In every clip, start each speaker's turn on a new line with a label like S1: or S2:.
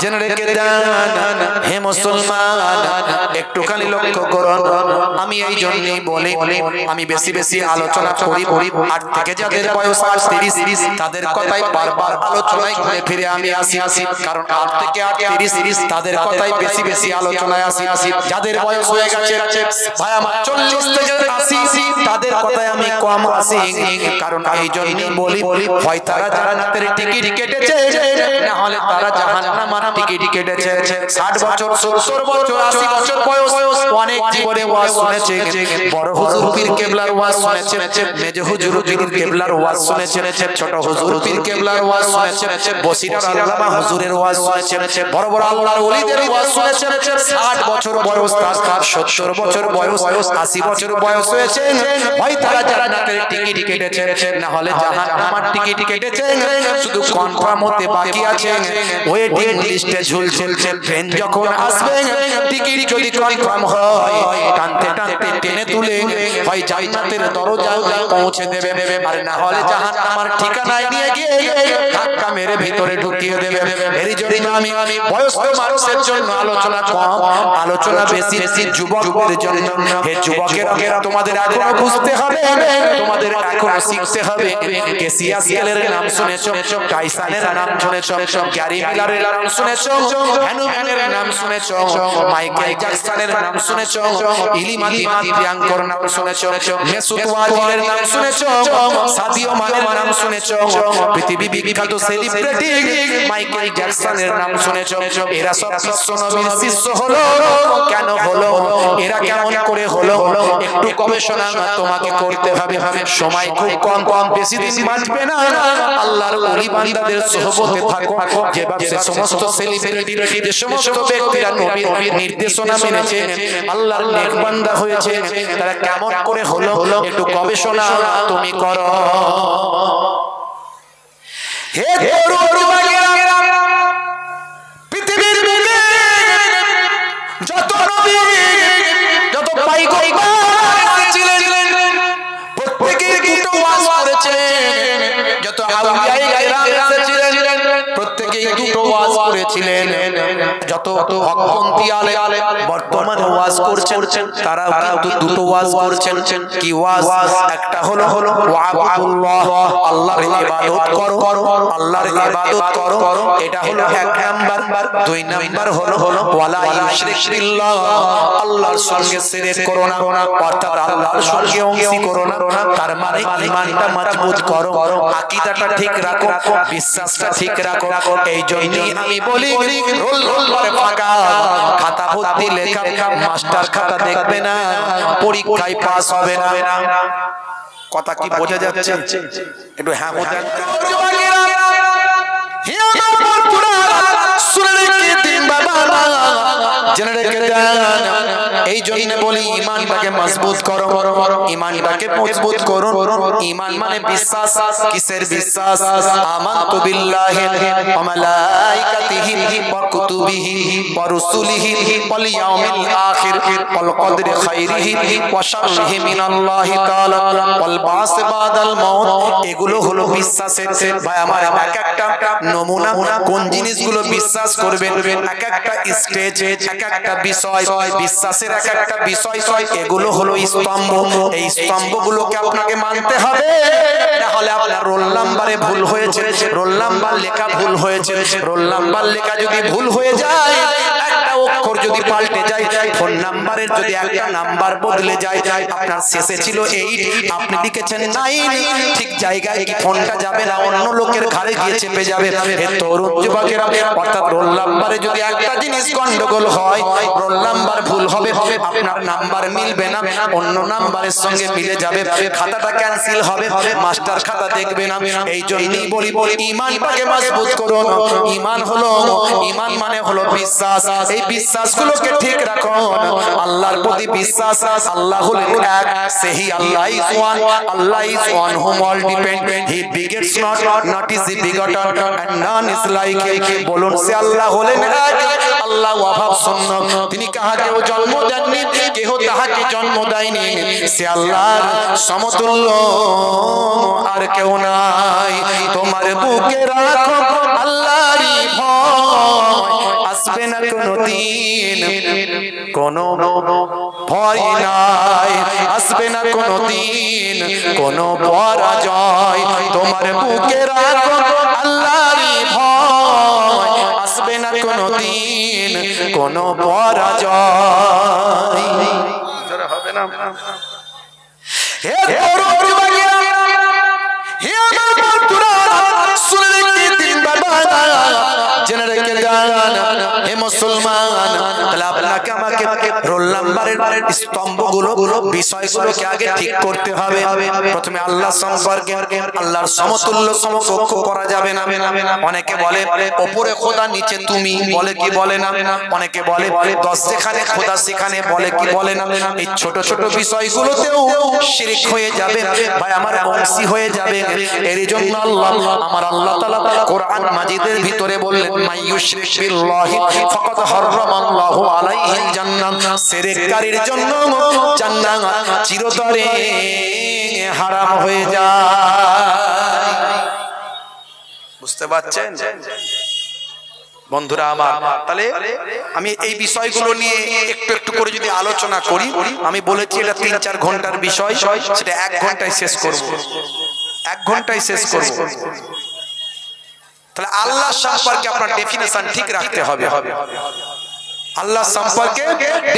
S1: জেনে রেখে দেন হে মুসলমান, একটুখানি লক্ষ্য করুন। আমি এই জন্যই বলি, আমি বেশি বেশি আলোচনা করি, আর থেকে যাদের বয়স 30 তাদের কথাই বারবার আলোচনায় ঘুরে ফিরে আমি আসি, কারণ 8 থেকে 30 তাদের কথাই বেশি বেশি আলোচনায় আসি। যাদের বয়স হয়ে গেছে ভাই আমার 40 থেকে 80 তাদের কথাই আমি কম আসি, কারণ এই জন্যই বলি হয় তারা জান্নাতের টিকিট কেটেছে, না হলে তারা জাহান্নামের টিকিট কেটেছে। 60 বছর 70 বছর 80 বছর বয়স অনেক জীবনে ওয়াজ শুনেছে, বড় হুজুর পীর কেবলার ওয়াজ শুনেছে, মেজ হুজুর পীর কেবলার ওয়াজ শুনেছে, ছোট হুজুর পীর কেবলার ওয়াজ শুনেছে, বসিরার আল্লামা হুজুরের ওয়াজ শুনেছে, বড় বড় আল্লাহর ওলিদের ওয়াজ শুনেছে। 60 বছর বয়স, 70 বছর বয়স, 80 বছর বয়স হয়েছে, হয় তারা জান্নাতের টিকিট কেটেছে, না হলে জাহান্নামের টিকিট কেটেছে। শুধু কনফার্ম হতে বাকি আছে, ওয়েটিং লিস্টে ঝুলছে। ট্রেন যখন আসবে টিকিট যদি কনফার্ম হয়, টানতে টানতে টেনে তুলে হয় জান্নাতের দরজায় পৌঁছে দেবে, আর না হলে জাহান্নামের ঠিকানায় নিয়ে গিয়ে ধাক্কা মেরে ভিতরে ঢুকিয়ে দেবে। এরই জন্য আমি বয়স্ক মানুষের জন্য আলোচনা কম, আলোচনা বেশি যুবকদের জন্য। হে যুবকেরা, তোমাদের এখনো বুঝতে হবে, তোমাদের এখনো শিখতে হবে। কেসিয়া স্কেলের নাম শুনেছো, টাইসনের নাম শুনেছো, গ্যারি মিলারের নাম শুনেছো, হ্যানু ম্যানের নাম শুনেছো, মাইকেল জ্যাকসনের নাম শুনেছো, ইলিমাতি প্রিয়াঙ্কর নাম শুনেছো, মেসুত ওয়াজিরের নাম শুনেছো, সাদিও মানের নাম শুনেছো, পৃথিবী বিখ্যাত সেলিব্রিটি মাইকেল জ্যাকসনের নাম শুনেছো। এরা সব বিশ্ব নবীর শিষ্য হলো, কেন হলো, এরা কেমন করে হলো, একটু গবেষণা তোমাকে করতে হবে। সময় খুব কম, বেশি দিন বাঁচবে না। আল্লাহর ওলি বান্দাদের সোহবতে থাকো, যেভাবে সমস্ত সেলিব্রিটি, যে সমস্ত ব্যক্তিরা নবীর নির্দেশনা মেনেছে, আল্লাহর নেক বান্দা হয়েছে, তারা কেমন করে হলো, একটু গবেষণা তুমি করো। হে পৃথিবীর বুকে যত নবী, যত পয়গম্বর ছিলেন, প্রত্যেকেই কিন্তু ওয়াজ করেছেন। যত আউলিয়ায়ে কেরাম ছিলেন, প্রত্যেকেই দুটো ওয়াজ করেছিলেন। যত হকপন্থী আলেম বর্তমানে ওয়াজ করছেন, তারা কিন্তু দুটো ওয়াজ করছেন। কি ওয়াজ? একটা হলো ওয়াবুদুল্লাহ, আল্লাহর ইবাদত করো, আল্লাহর ইবাদত করো, এটা হলো 1 নাম্বার। 2 নাম্বার হলো ওয়ালা ইউশরিক বিল্লাহ, আল্লাহর সঙ্গে শিরক করো না, অর্থাৎ আল্লাহর সঙ্গে অংশী করো না। তার মানে ঈমানটা মজবুত করো, আকীদাটা ঠিক রাখো, বিশ্বাসটা ঠিক রাখো। এই জন্যই আমি বলি রোল নম্বর ফাঁকা, খাতা ভর্তি লেখা, মাস্টার খাতা দেখবে না, পরীক্ষায় পাস হবে না। কথা কি বোঝা যাচ্ছে? একটু হ্যাঁ বোঝেন। এই জন্য বলি ঈমানটাকে মজবুত করো, ঈমানটাকে মজবুত করো। ঈমান মানে বিশ্বাস। কিসের বিশ্বাস? আমানতু বিল্লাহি ওয়া মালাইকাতিহি ওয়া কুতুবিহি ওয়া রুসুলিহি ওয়াল ইয়াউমিল আখির ওয়াল কদরি খাইরিহি ওয়া শাররিহি মিনাল্লাহি তাআলা ওয়াল বাস বাদাল মাউত। এগুলো হলো বিশ্বাসের। ভাই আমার এক একটা নমুনা, কোন জিনিসগুলো বিশ্বাস করবেন, এক একটা স্টেজ, এক একটা বিষয়, বিশ্বাসের এক একটা বিষয়, এগুলো হলো স্তম্ভ। এই স্তম্ভগুলোকে আপনাকে মানতে হবে, না হলে আপনার রোল নাম্বারে ভুল হয়েছে, রোল নাম্বার লেখা ভুল হয়েছে, রোল নাম্বার লেখা যদি ভুল হয়ে যায়, একটা অক্ষর যদি পাল্টে যায়, ফোন নাম্বারের যদি একটা নাম্বার বদলে যায়, আপনার শেষে ছিল 8, আপনি লিখেছেন 9, ঠিক জায়গায় কি ফোনটা যাবে না, অন্য লোকের ঘাড়ে গিয়ে চেপে যাবে। হে তরুণ যুবকেরা, অর্থাৎ রোল নাম্বারে যদি একটা জিনিস গন্ডগোল হয়, রোল নাম্বার ভুল হবে, আপনার নাম্বার মিলবে না, অন্য নাম্বারের সঙ্গে মিলে যাবে, খাতাটা ক্যান্সেল হবে, মাস্টার খাতা দেখবে না। এই জন্যই বলি ঈমানটাকে মজবুত করুন। ঈমান মানে হলো বিশ্বাস। এই বিশ্বাসগুলোকে ঠিক রাখুন। আল্লাহর প্রতি বিশ্বাস, আল্লাহ হলেন এক, সেই Allah is one, Allah is one whom all depend, he begets not is the begotten and none is like him। বলুন সে আল্লাহ হলেন এক, আল্লাহ অভাব শূন্য, তিনি কাহাকেও জন্ম দেননি, কেহ তাহাকে জন্ম দেয়নি, সে আল্লাহর সমতুল্য আর কেউ নাই। তোমার বুকে রাখো আল্লাহরই ভয়, আসবে না কোনোদিন কোনো ভয় নাই, আসবে না কোনোদিন কোনো পরাজয়, তোমার বুকে রাখো আল্লাহরই ভয়, আসবে না কোনোদিন কোনো পরাজয়। জোরে হবে না? হে তরুণ যুবকেরা, হে আমার বন্ধুরা, শুনে রেখে দিন বাবা, জেনে রেখে যান হে মুসলমান, তাহলে আপনাকে আমাকে রোল নাম্বারের স্তম্ভগুলো বিষয়গুলোকে আগে ঠিক করতে হবে। প্রথমে আল্লাহ সম্পর্কে, আল্লাহর সমতুল্য সমকক্ষ করা যাবে না। অনেকে বলে উপরে খোদা নিচে তুমি, বলে কি বলে না? অনেকে বলে 10 যেখানে খোদা সেখানে, বলে কি বলে না? এই ছোট ছোট বিষয়গুলোতেও শিরক হয়ে যাবে ভাই, আমার বংশী হয়ে যাবে। এর জন্য আমার আল্লাহ তাআলা কোরআন মাজিদের ভিতরে বললেন, মাইয়ুশরিক বিল্লাহি ফাকাদ হারামাল্লাহু আলাইহিল জান্নাহ, শিরককারীর জন্য জান্নাত চিরতরে হারাম হয়ে যায়। বুঝতে পারছেন বন্ধুরা আমার? তাহলে আমি এই বিষয়গুলো নিয়ে একটু একটু করে যদি আলোচনা করি, আমি বলেছি এটা 3-4 ঘন্টার বিষয়, সেটা 1 ঘন্টায় শেষ করব, 1 ঘন্টায় শেষ করব। তাহলে আল্লাহ সম্পর্কে আপনার ডেফিনেশন ঠিক রাখতে হবে, আল্লাহ সম্পর্কে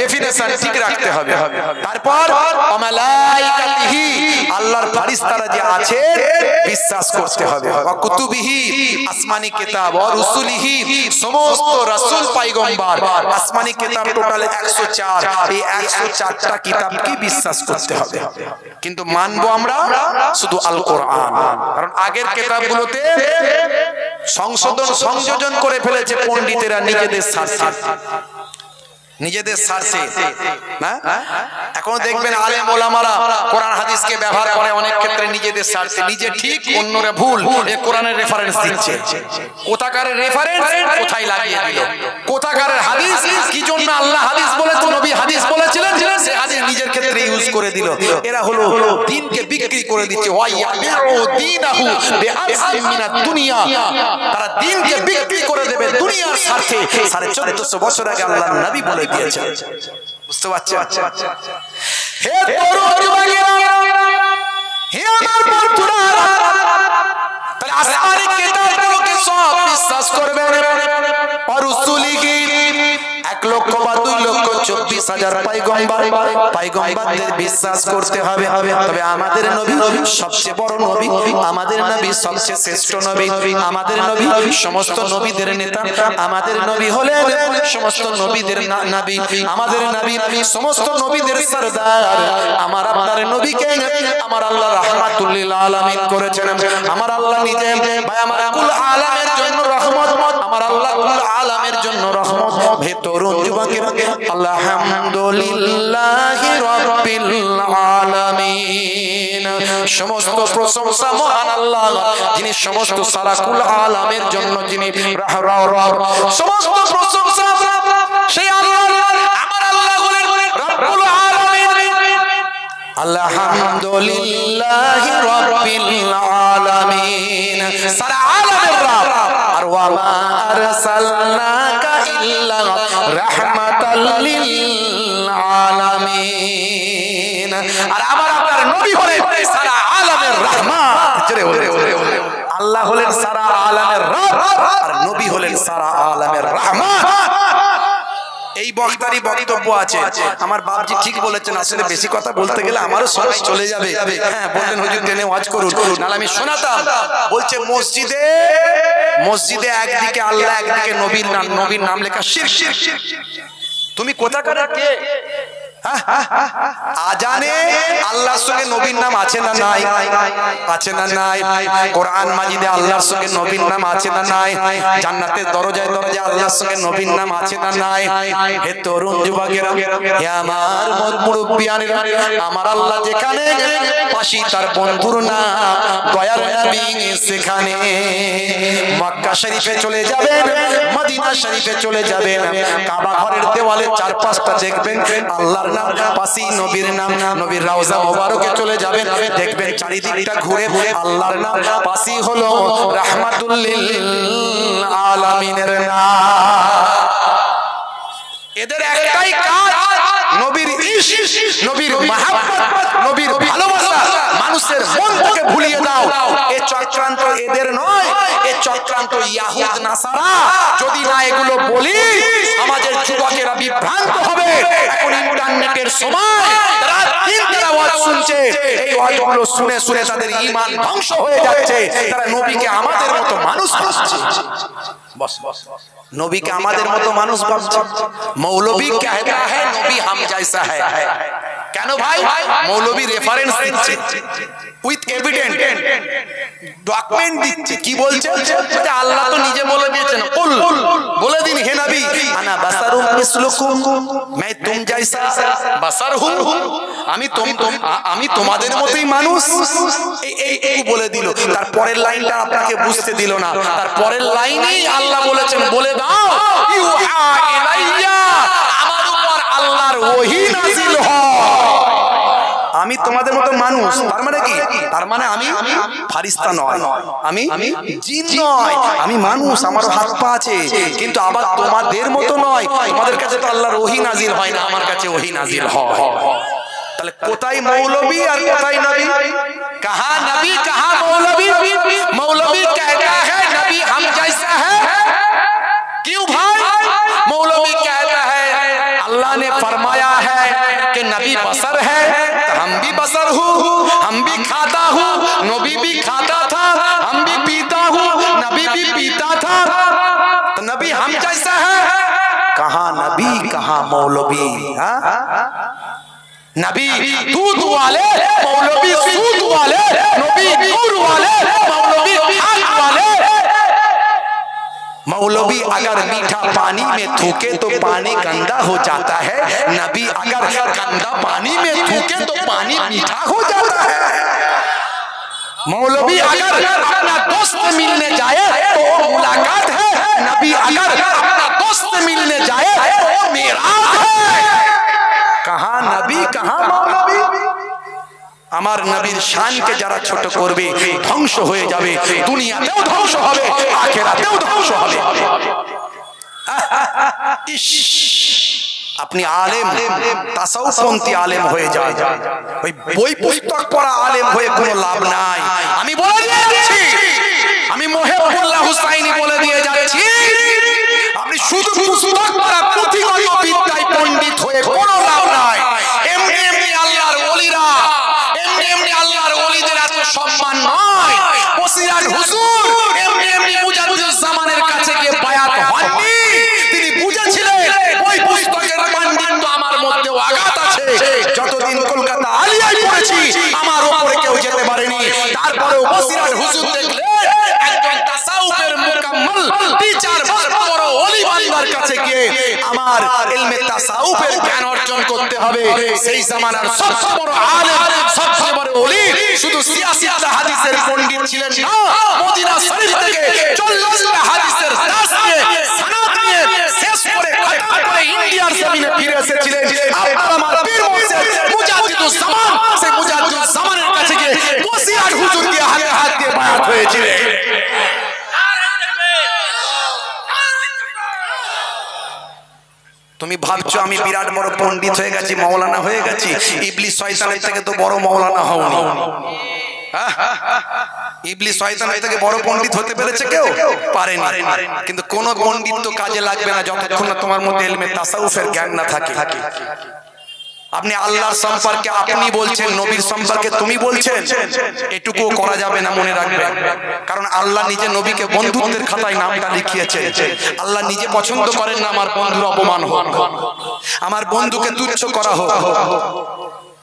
S1: ডেফিনেশন ঠিক রাখতে হবে। তারপর মালাইকাতিহি, আল্লাহর ফেরেশতারা যে আছে বিশ্বাস করতে হবে। ওয়া কুতুবিহি, আসমানি কিতাব, ওয়া রুসুলিহি, সমস্ত রাসূল পয়গম্বর, আসমানি কিতাব টোটাল 104, এই 104টা কিতাবকে বিশ্বাস করতে হবে। কিন্তু মানবো আমরা শুধু আল কোরআন, কারণ আগের কিতাবগুলোতে সংশোধন সংযোজন করে ফেলেছে পণ্ডিতেরা নিজেদের স্বার্থে, নিজেদের স্বার্থে না। এখন দেখবেন আলেম ওলামারা কোরআন হাদিসকে ব্যবহার করে অনেক ক্ষেত্রে নিজেদের স্বার্থে, নিজে ঠিক অন্যরা ভুল, এই কোরআনের রেফারেন্স দিচ্ছে। কোথাকারের রেফারেন্স কোথায় লাগিয়ে দিল, কোথাকারের হাদিস কি জন্য আল্লাহ হাদিস বলেছেন, নবী হাদিস বলেছিলেন, সে হাদিস নিজের ক্ষেত্রে ইউজ করে দিল। এরা হলো দ্বীনকে বিক্রি করে দিচ্ছে। ওয়াইয়াবিউ দীনাহু বিআরজিম মিনাদ দুনিয়া, তারা দ্বীনকে বিক্রি করে দেবে দুনিয়ার স্বার্থে। 1450 বছর আগে আল্লাহর নবী বলে দিয়েছেন। বুঝতে পারছেন? হে তরুণ যুবকেরা, হে আমার বন্ধুরা, তাহলে আসমানি কিতাবগুলোকে সব বিশ্বাস করবেন। আর রাসূলিহি 1 লক্ষ বা 2 লক্ষ 24,000 পয়গম্বরদের বিশ্বাস করতে হবে। তবে আমাদের নবী সবচেয়ে বড় নবী, আমাদের নবী সবচেয়ে শ্রেষ্ঠ নবী, আমাদের নবী সমস্ত নবীদের নেতা, আমাদের নবী হলেন সমস্ত নবীদের নবী, আমাদের নবী সমস্ত নবীদের সরদার। আমার আপনার নবীকে আমার আল্লাহ রাহমাতুল লিল আলামিন করেছেন। আমার আল্লাহ নিজে ভাই আমার কুল আলামের জন্য রহমত, আমার আল্লাহ কুল আলামের জন্য রহমত। হে তরুণ যুবকেরা, আলহামদুলিল্লাহি রাব্বিল আলামিন, সমস্ত প্রশংসা মহান আল্লাহ, যিনি সমস্ত সারা কুল আলামের জন্য যিনি সমস্ত প্রশংসা সেই আল্লাহ। আমার আল্লাহ হলেন রব্বুল আলামিন। আলহামদুলিল্লাহি রাব্বিল আলামিন, সারা আলামের রব। আর ওয়া মা আরসালনাকা ইল্লা রাহমাতাল লিল আলামিন, আর আমার আপনার নবী হলেন সারা আলামের রহমত। জোরে বলে আল্লাহ হলেন সারা আলামের রব, আর নবী হলেন সারা আলামের রহমত। এই বক্তারই বক্তব্য আছে। আমার বাপজি ঠিক বলেছেন, আসলে বেশি কথা বলতে গেলে আমারও সময় চলে যাবে। হ্যাঁ বললেন হুজুর টেনে ওয়াজ করুন, নাহলে আমি শোনাতাম। বলছে মসজিদে একদিকে আল্লাহ একদিকে নবীর নাম লেখা শিরক। তুমি কোথাকার কে? আজানে আল্লাহর সঙ্গে নবীর নাম আছে না নাই? আছে না নাই? কোরআন মাজিদে আল্লাহর সঙ্গে নবীর নাম আছে না নাই? জান্নাতের দরজায় দরজায় আল্লাহর সঙ্গে নবীর নাম আছে না নাই? হে তরুণ যুবকেরা, হে আমার মুরব্বিয়ানেরা, আমার আল্লাহ যেখানে পাশি তার বন্ধুর নাম দয়ার নবী সেখানে। মক্কা শরীফে চলে যাবেন, মদিনা শরীফে চলে যাবেন, কাবা ঘরের দেওয়ালে 4-5টা দেখবেন আল্লাহর নাম, পাশে নবীর নাম, নবীর রওজা মোবারকে চলে যাবেন, দেখবেন চারিদিকটা ঘুরে ঘুরে আল্লাহর নাম, পাশে হলো রাহমাতুল লিল আলামিনের নাম। এদের একটাই কাজ নবীর ইশক, নবীর মহব্বত, নবীর ভালোবাসা মানুষের মন থেকে ভুলিয়ে দাও। এই চক্রান্ত এদের নয়, এই চক্রান্ত ইয়াহুদ নাসারা। যদি না এগুলো বলি সমাজের যুবকেরা বিভ্রান্ত হবে। এখন ইন্টারনেটের সময় রাত দিন তারা ওয়াজ শুনছে, এই ওয়াজগুলো শুনে শুনে তাদের ঈমান ধ্বংস হয়ে যাচ্ছে। তারা নবীকে আমাদের মতো মানুষ ভাবছে। बस नबी के আমাদের মতো মানুষ ভাবছে। মৌলবী कहता है नबी हम जैसा है। কেন ভাই? মৌলবী রেফারেন্স দিচ্ছে উইথ এভিডেন্স, ডকুমেন্ট দিচ্ছে। কি বলছে? যে আল্লাহ তো নিজে বলে দিয়েছেন, কুল বলে দিন হে নবী আনা বাসারুম মিসলুকুম, मैं तुम जैसा बसर हूं, আমি তোমাদের মতোই মানুষ। এই বলে দিল। তার পরের লাইনটা আপনাকে বুঝতে দিল না। তার পরের লাইনেই আল্লাহ বলেছেন, বলে দাও ইউহা ইলাইয়া, আমার উপর আল্লাহর ওহী নাযিল হয়। আমি তোমাদের মতো মানুষ। তার মানে কি? তার মানে আমি ফারিস্তা নয়, আমি জিন নয়, আমি মানুষ, আমার হাত পা আছে, কিন্তু আবার তোমাদের মতো নয়। তোমাদের কাছে তো আল্লাহর ওহী নাযিল হয় না, আমার কাছে ওহী নাযিল হয়। তাহলে কোথায় মৌলবী আর কোথায় নবী? কাহা নবী কাহা মৌলবী? मौलवी कहता है नबी हम जैसा है। क्यों भाई? मौलवी कहता है अल्लाह ने फरमाया है कि नबी बसर है, तो हम भी बसर हूँ, हम भी खाता हूँ, नबी भी खाता था, हम भी पीता हूँ, नबी भी पीता था, तो नबी हम जैसा है। कहाँ नबी कहाँ मौलवी? नबी दूध वाले, मौलवी सूद वाले, नबी नूर वाले, मौलवी खाद वाले। मौलवी अगर मीठा पानी में थूके तो पानी गंदा हो जाता है, नबी अगर गंदा पानी में थूके तो पानी मीठा हो जाता है। मौलवी अगर अपना दोस्त मिलने जाए तो वो मुलाकात है, नबी अगर अपना दोस्त मिलने जाए तो वो मेराज है। कहाँ नबी कहाँ मौलवी? আমার নবীর শানকে যারা ছোট করবে ধ্বংস হয়ে যাবে, দুনিয়াতেও ধ্বংস হবে, আখিরাতেও ধ্বংস হবে। আপনি আলেম, তাসাউফপন্থী আলেম হয়ে যান, ওই বই পুস্তক পড়া আলেম হয়ে কোনো লাভ নাই। আমি বলে দিয়ে যাচ্ছি, আমি মুহিবুল্লাহ হুসাইনি বলে দিয়ে যাচ্ছি, আপনি শুধু পুস্তক পড়া পুঁথিগত বিদ্যায় পণ্ডিত হয়ে কোনো লাভ নাই। এমনি এমনি আল্লাহর ওলিরা, এমনি এমনি আল্লাহর ওলিদের এত সম্মান নয়। বসিরাট হুজুর এমনি এমনি মুজাদ্দিদুজ জামানের কাছে গিয়ে বায়াত হননি। তিনি বুঝেছিলেন ওই পুস্তকের পাণ্ডিত্য আমার মধ্যেও আঘাত আছে। যতদিন কলকাতা আলিয়ায় পড়েছি আমার উপরে কেউ যেতে পারেনি। তারপরেও বসিরাট হুজুর দেখলেন একজন তাসাউফের মুকাম্মাল টিচার বড় ওলি বান্দার কাছে গিয়ে আমার ইলমে তাসাউফের জ্ঞান অর্জন করতে হবে। সেই জামানার সবচেয়ে বড় আলেম, সবচেয়ে বড় ওলি শুধু সিয়াসিতা হাদিসের পণ্ডিত ছিলেন না, মদিনা শরীফ থেকে 40টা হাদিসের দাস নিয়ে সনদ নিয়ে শেষ করে খতম করে ইন্ডিয়ার জমিনে ফিরে এসেছিলেন। আপনার আমার পীর মুর্শিদ মুজাদ্দিদুজ জামান, সেই মুজাদ্দিদুজ জামানের কাছে গিয়ে বসিরাট হুজুর দিয়ে হাতে হাত দিয়ে বায়াত হয়েছিলেন। তুমি ভাবছো আমি বিরাট বড় পণ্ডিত হয়ে গেছি, মাওলানা হয়ে গেছি। ইবলিস শয়তানের থেকে তো বড় মাওলানা হওনি। ইবলিস শয়তানের থেকে বড় পণ্ডিত হতে পেরেছে কেউ? পারেনি। কিন্তু কোন পণ্ডিত তো কাজে লাগবে না যতক্ষণ না তোমার মধ্যে ইলমে তাসাউফের জ্ঞান না থাকে। আপনি আল্লাহর সম্পর্কে আপনি বলছেন, নবীর সম্পর্কে তুমি বলছেন, এটুকুও করা যাবে না, মনে রাখবেন। কারণ আল্লাহ নিজে নবীকে বন্ধুত্বের খাতায় নামটা লিখিয়েছেন। আল্লাহ নিজে পছন্দ করেন না আমার বন্ধুর অপমান হোক, আমার বন্ধুকে তুচ্ছ করা হোক।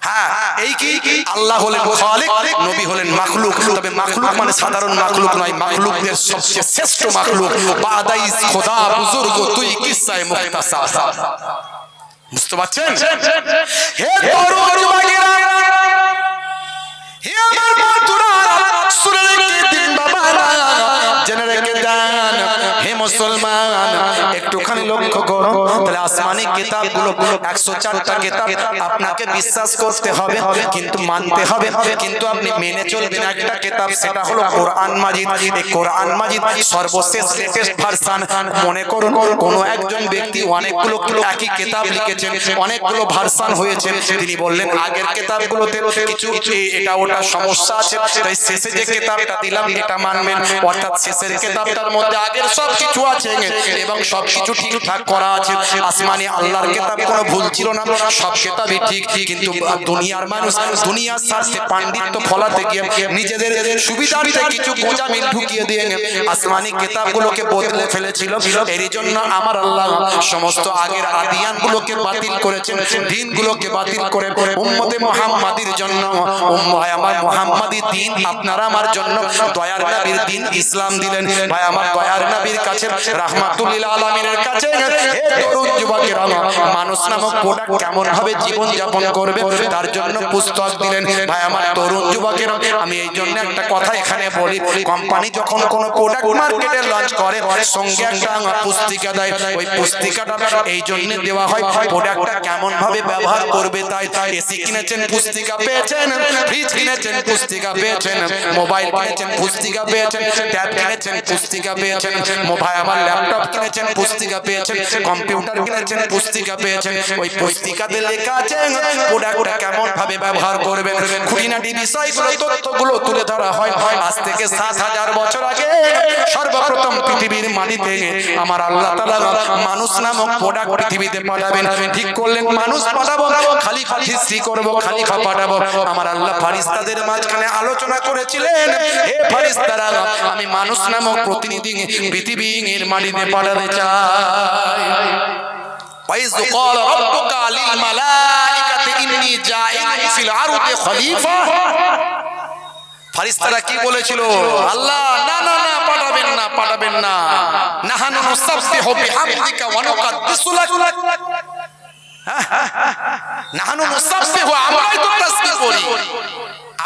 S1: হ্যাঁ, এই কি আল্লাহ হলেন খালিক, নবী হলেন মাখলুক। তবে মাখলুক মানে সাধারণ মাখলুক নয়, মাখলুকদের সবচেয়ে শ্রেষ্ঠ মাখলুক। বাদাইস খোদা বুজুর্গ তুই কিসসায়ে মুখতাসার। বুঝতে পারছেন? হে তরুণ যুবকেরা, হে আমার বন্ধুরা, শুনে রেখে দিন বাবারা, জেনে রেখে দেন হে মুসলমান, একটু একটুখানি লক্ষ্য করুন, তাহলে আসমানি কিতাবগুলো 104টা কিতাব আপনাকে বিশ্বাস করতে হবে, কিন্তু মানতে হবে, কিন্তু আপনি মেনে চলবেন একটা কিতাব, সেটা হলো কোরআন মাজিদ। এই কোরআন মাজিদ সর্বশেষ লেটেস্ট ভার্সন। মনে করুন কোন একজন ব্যক্তি অনেকগুলো একই কিতাব লিখেছেন, অনেকগুলো ভার্সন হয়েছে, তিনি বললেন আগের কিতাবগুলোতে কিছু এটা ওটা সমস্যা আছে, তাই শেষে যে কিতাবটা দিলাম এটা মানবেন। অর্থাৎ শেষের কিতাবটার মধ্যে আগের সব কিছু আছে এবং সব কিছু ঠিকঠাক করা আছে। আসমানি আল্লাহর কিতাব কোনো ভুল ছিল না, সব কিতাবই ঠিক, কিন্তু দুনিয়ার মানুষ দুনিয়ার স্বার্থে পাণ্ডিত্য ফলাতে গিয়ে নিজেদের সুবিধার্থে কিছু গোঁজামিল ঢুকিয়ে দিয়ে আসমানি কিতাবগুলোকে বদলে ফেলেছিল। এর জন্য আমার আল্লাহ সমস্ত আগের আদিয়ানগুলোকে বাতিল করেছেন, দিনগুলোকে বাতিল করে উম্মতে মুহাম্মাদির জন্য আমার মুহাম্মাদি দিন আপনারা আমার জন্য দয়ার নবীর দিন ইসলাম দিলেন। ভাই আমার দয়ার নবীর কাছে রাহমাতুল লিল আলামিনের কাছে হে তরুণ যুবকেরা, মানুষ নামক প্রোডাক্ট কেমন ভাবে জীবন যাপন করবে তার জন্য পুস্তক দিলেন। ভাই আমার তরুণ যুবকেরা, আমি এই জন্য একটা কথা এখানে বলি, কোম্পানি যখন কোনো প্রোডাক্ট মার্কেটে লঞ্চ করে সঙ্গে একটা পুস্তিকা দেয়, ওই পুস্তিকাটা এই জন্য দেওয়া হয় প্রোডাক্টটা কেমন ভাবে ব্যবহার করবে। তাই এসি কিনেছেন পুস্তিকা পেয়েছেন, ফ্রিজ কিনেছেন পুস্তিকা পেয়েছেন, মোবাইল কিনেছেন পুস্তিকা পেয়েছেন, ট্যাব কিনেছেন পুস্তিকা পেয়েছেন, মোবাইল আমার ল্যাপটপ কিনেছেন পুস্তিকা পেয়েছেন, কম্পিউটার কিনেছেন পুস্তিকা পেয়েছেন। ওই পুস্তিকাতে লেখা আছে প্রোডাক্টটা কেমন ভাবে ব্যবহার করবেন, খুঁটিনাটি বিষয়গুলো তথ্যগুলো তুলে ধরা হয়। আজ থেকে 7000 বছর আগে সর্বপ্রথম পৃথিবীর মাটিতে আমার আল্লাহ তাআলা মানুষ নামক প্রোডাক্ট পৃথিবীতে পাঠাবেন। ঠিক করলেন মানুষ পাঠাবো, খলিফা সৃষ্টি করব, খলিফা পাঠাবো। আমার আল্লাহ ফেরেশতাদের মাঝখানে আলোচনা করেছিলেন, হে ফেরেশতারা, আমি মানুষ নামক প্রতিনিধি পৃথিবীর মাটিতে পাঠাতে চাই। وَإِذْ قَالَ رَبُّكَ لِلْمَلَائِكَةِ إِنِّي جَاعِلٌ فِي الْأَرْضِ خَلِيفَةً। ফেরেশতারা কি বলেছিল? আল্লাহ না না না, পাঠাবেন না, পাঠাবেন না। নাহানু নুসাব্বিহু বিহামদিকা ওয়া নুকাদ্দিসু লাক। নাহানু নুসাব্বিহু, আমরাই তো তাসবিহ করি,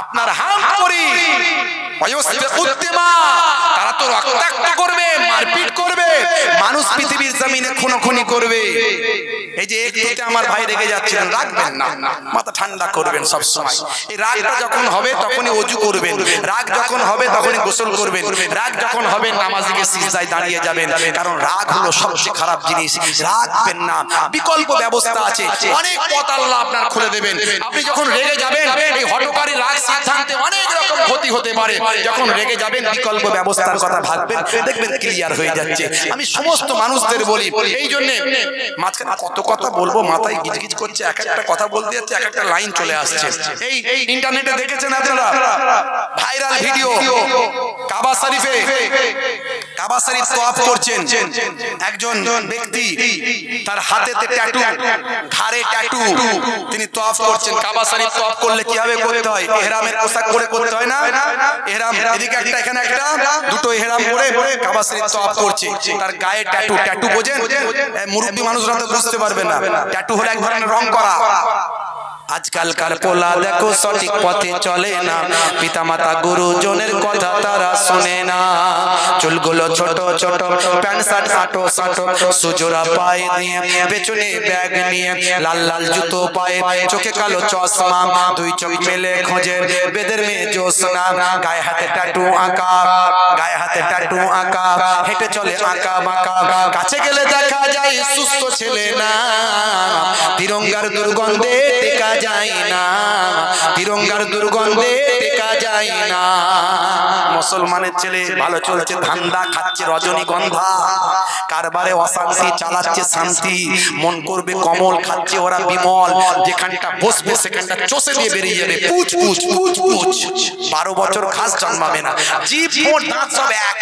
S1: আপনার হাম করি। তারা তো রক্তাক্ত করবে, মারপিট করবে, মানুষ পৃথিবীর জমিনে খুনোখুনি করবে। এই যে একটুতে আমার ভাই রেগে যাচ্ছিলেন, রাখবেন না, মাথা ঠান্ডা করবেন সব সময়। এই রাগটা যখন হবে তখনই ওযু করবেন, রাগ যখন হবে তখনই গোসল করবেন, রাগ যখন হবে নামাজে সিজদায় দাঁড়িয়ে যাবেন, কারণ রাগ হলো সবচেয়ে খারাপ জিনিস। রাখবেন না, বিকল্প ব্যবস্থা আছে, অনেক পথ আল্লাহ আপনার খুলে দেবেন। আপনি যখন রেগে যাবেন, এই হঠকারী রাগ সিদ্ধান্তে অনেক রকম ক্ষতি হতে পারে। যখন রেগে যাবেন বিকল্প ব্যবস্থার কথা ভাববেন, দেখবেন ক্লিয়ার হয়ে যাচ্ছে। আমি সমস্ত মানুষদের বলি, এই জন্য মাঝখানে কত কথা বলবো, মাথায় গিজগিজ করছে, এক একটা কথা বলতে যাচ্ছে এক একটা লাইন চলে আসছে। এই ইন্টারনেটে দেখেছেন আপনারা ভাইরাল ভিডিও, কাবা শরীফে, কাবা শরীফ তওয়াফ করছেন একজন ব্যক্তি, তার হাতেতে ট্যাটু, ঘাড়ে ট্যাটু, তিনি তওয়াফ করছেন। কাবা শরীফ তওয়াফ করলে কিভাবে করতে হয়? ইহরামের পোশাক পরে করতে হয় না? ইহরাম এদিকে একটা এখানে একটা, দুটো ইহরাম পরে কাবা শরীফ তওয়াফ করছে। তার গায়ে ট্যাটু, ট্যাটু বোঝেন? মুরব্বি মানুষরা তো বুঝতে পারবে না। ট্যাটু হলো এক ধরনের রং করা। আজকালকার পোলা দেখো সঠিক পথে চলে না, পিতামাতা গুরুজনের কথা তারা শোনে না। চুলগুলো ছোট ছোট, প্যান্ট শার্ট আটো সাটো, সুজোরা পায়ে দিয়ে, পেছনে ব্যাগ নিয়ে, লাল লাল জুতো পায়ে, চোখে কালো চশমা, দুই চোখ মেলে খোঁজে বেদের মেয়ে জোসনা, গায়ে হাতে ট্যাটু আঁকা, গায়ে হাতে ট্যাটু আঁকা, হেঁটে চলে আঁকা বাঁকা, কাছে গেলে দেখা যায় সুস্থ ছেলে না, তিরঙ্গার দুর্গন্ধে টেকা যায় না, তিরঙ্গার দুর্গন্ধে টেকা যায় না। মুসলমানের ছেলে ভালো চলছে, ধান্দা খাচ্ছে রজনীগন্ধা, কারবারে অশান্তি চালাচ্ছে শান্তি, মন করবে কমল, খাচ্ছে ওরা বিমল, যেখানটা বসবে সেখানটা চষে দিয়ে বেরিয়ে যাবে, পুচ পুচ পুচ পুচ। 12 বছর ঘাস জন্মাবে না, জিভ ঠোঁট দাঁত সব এক,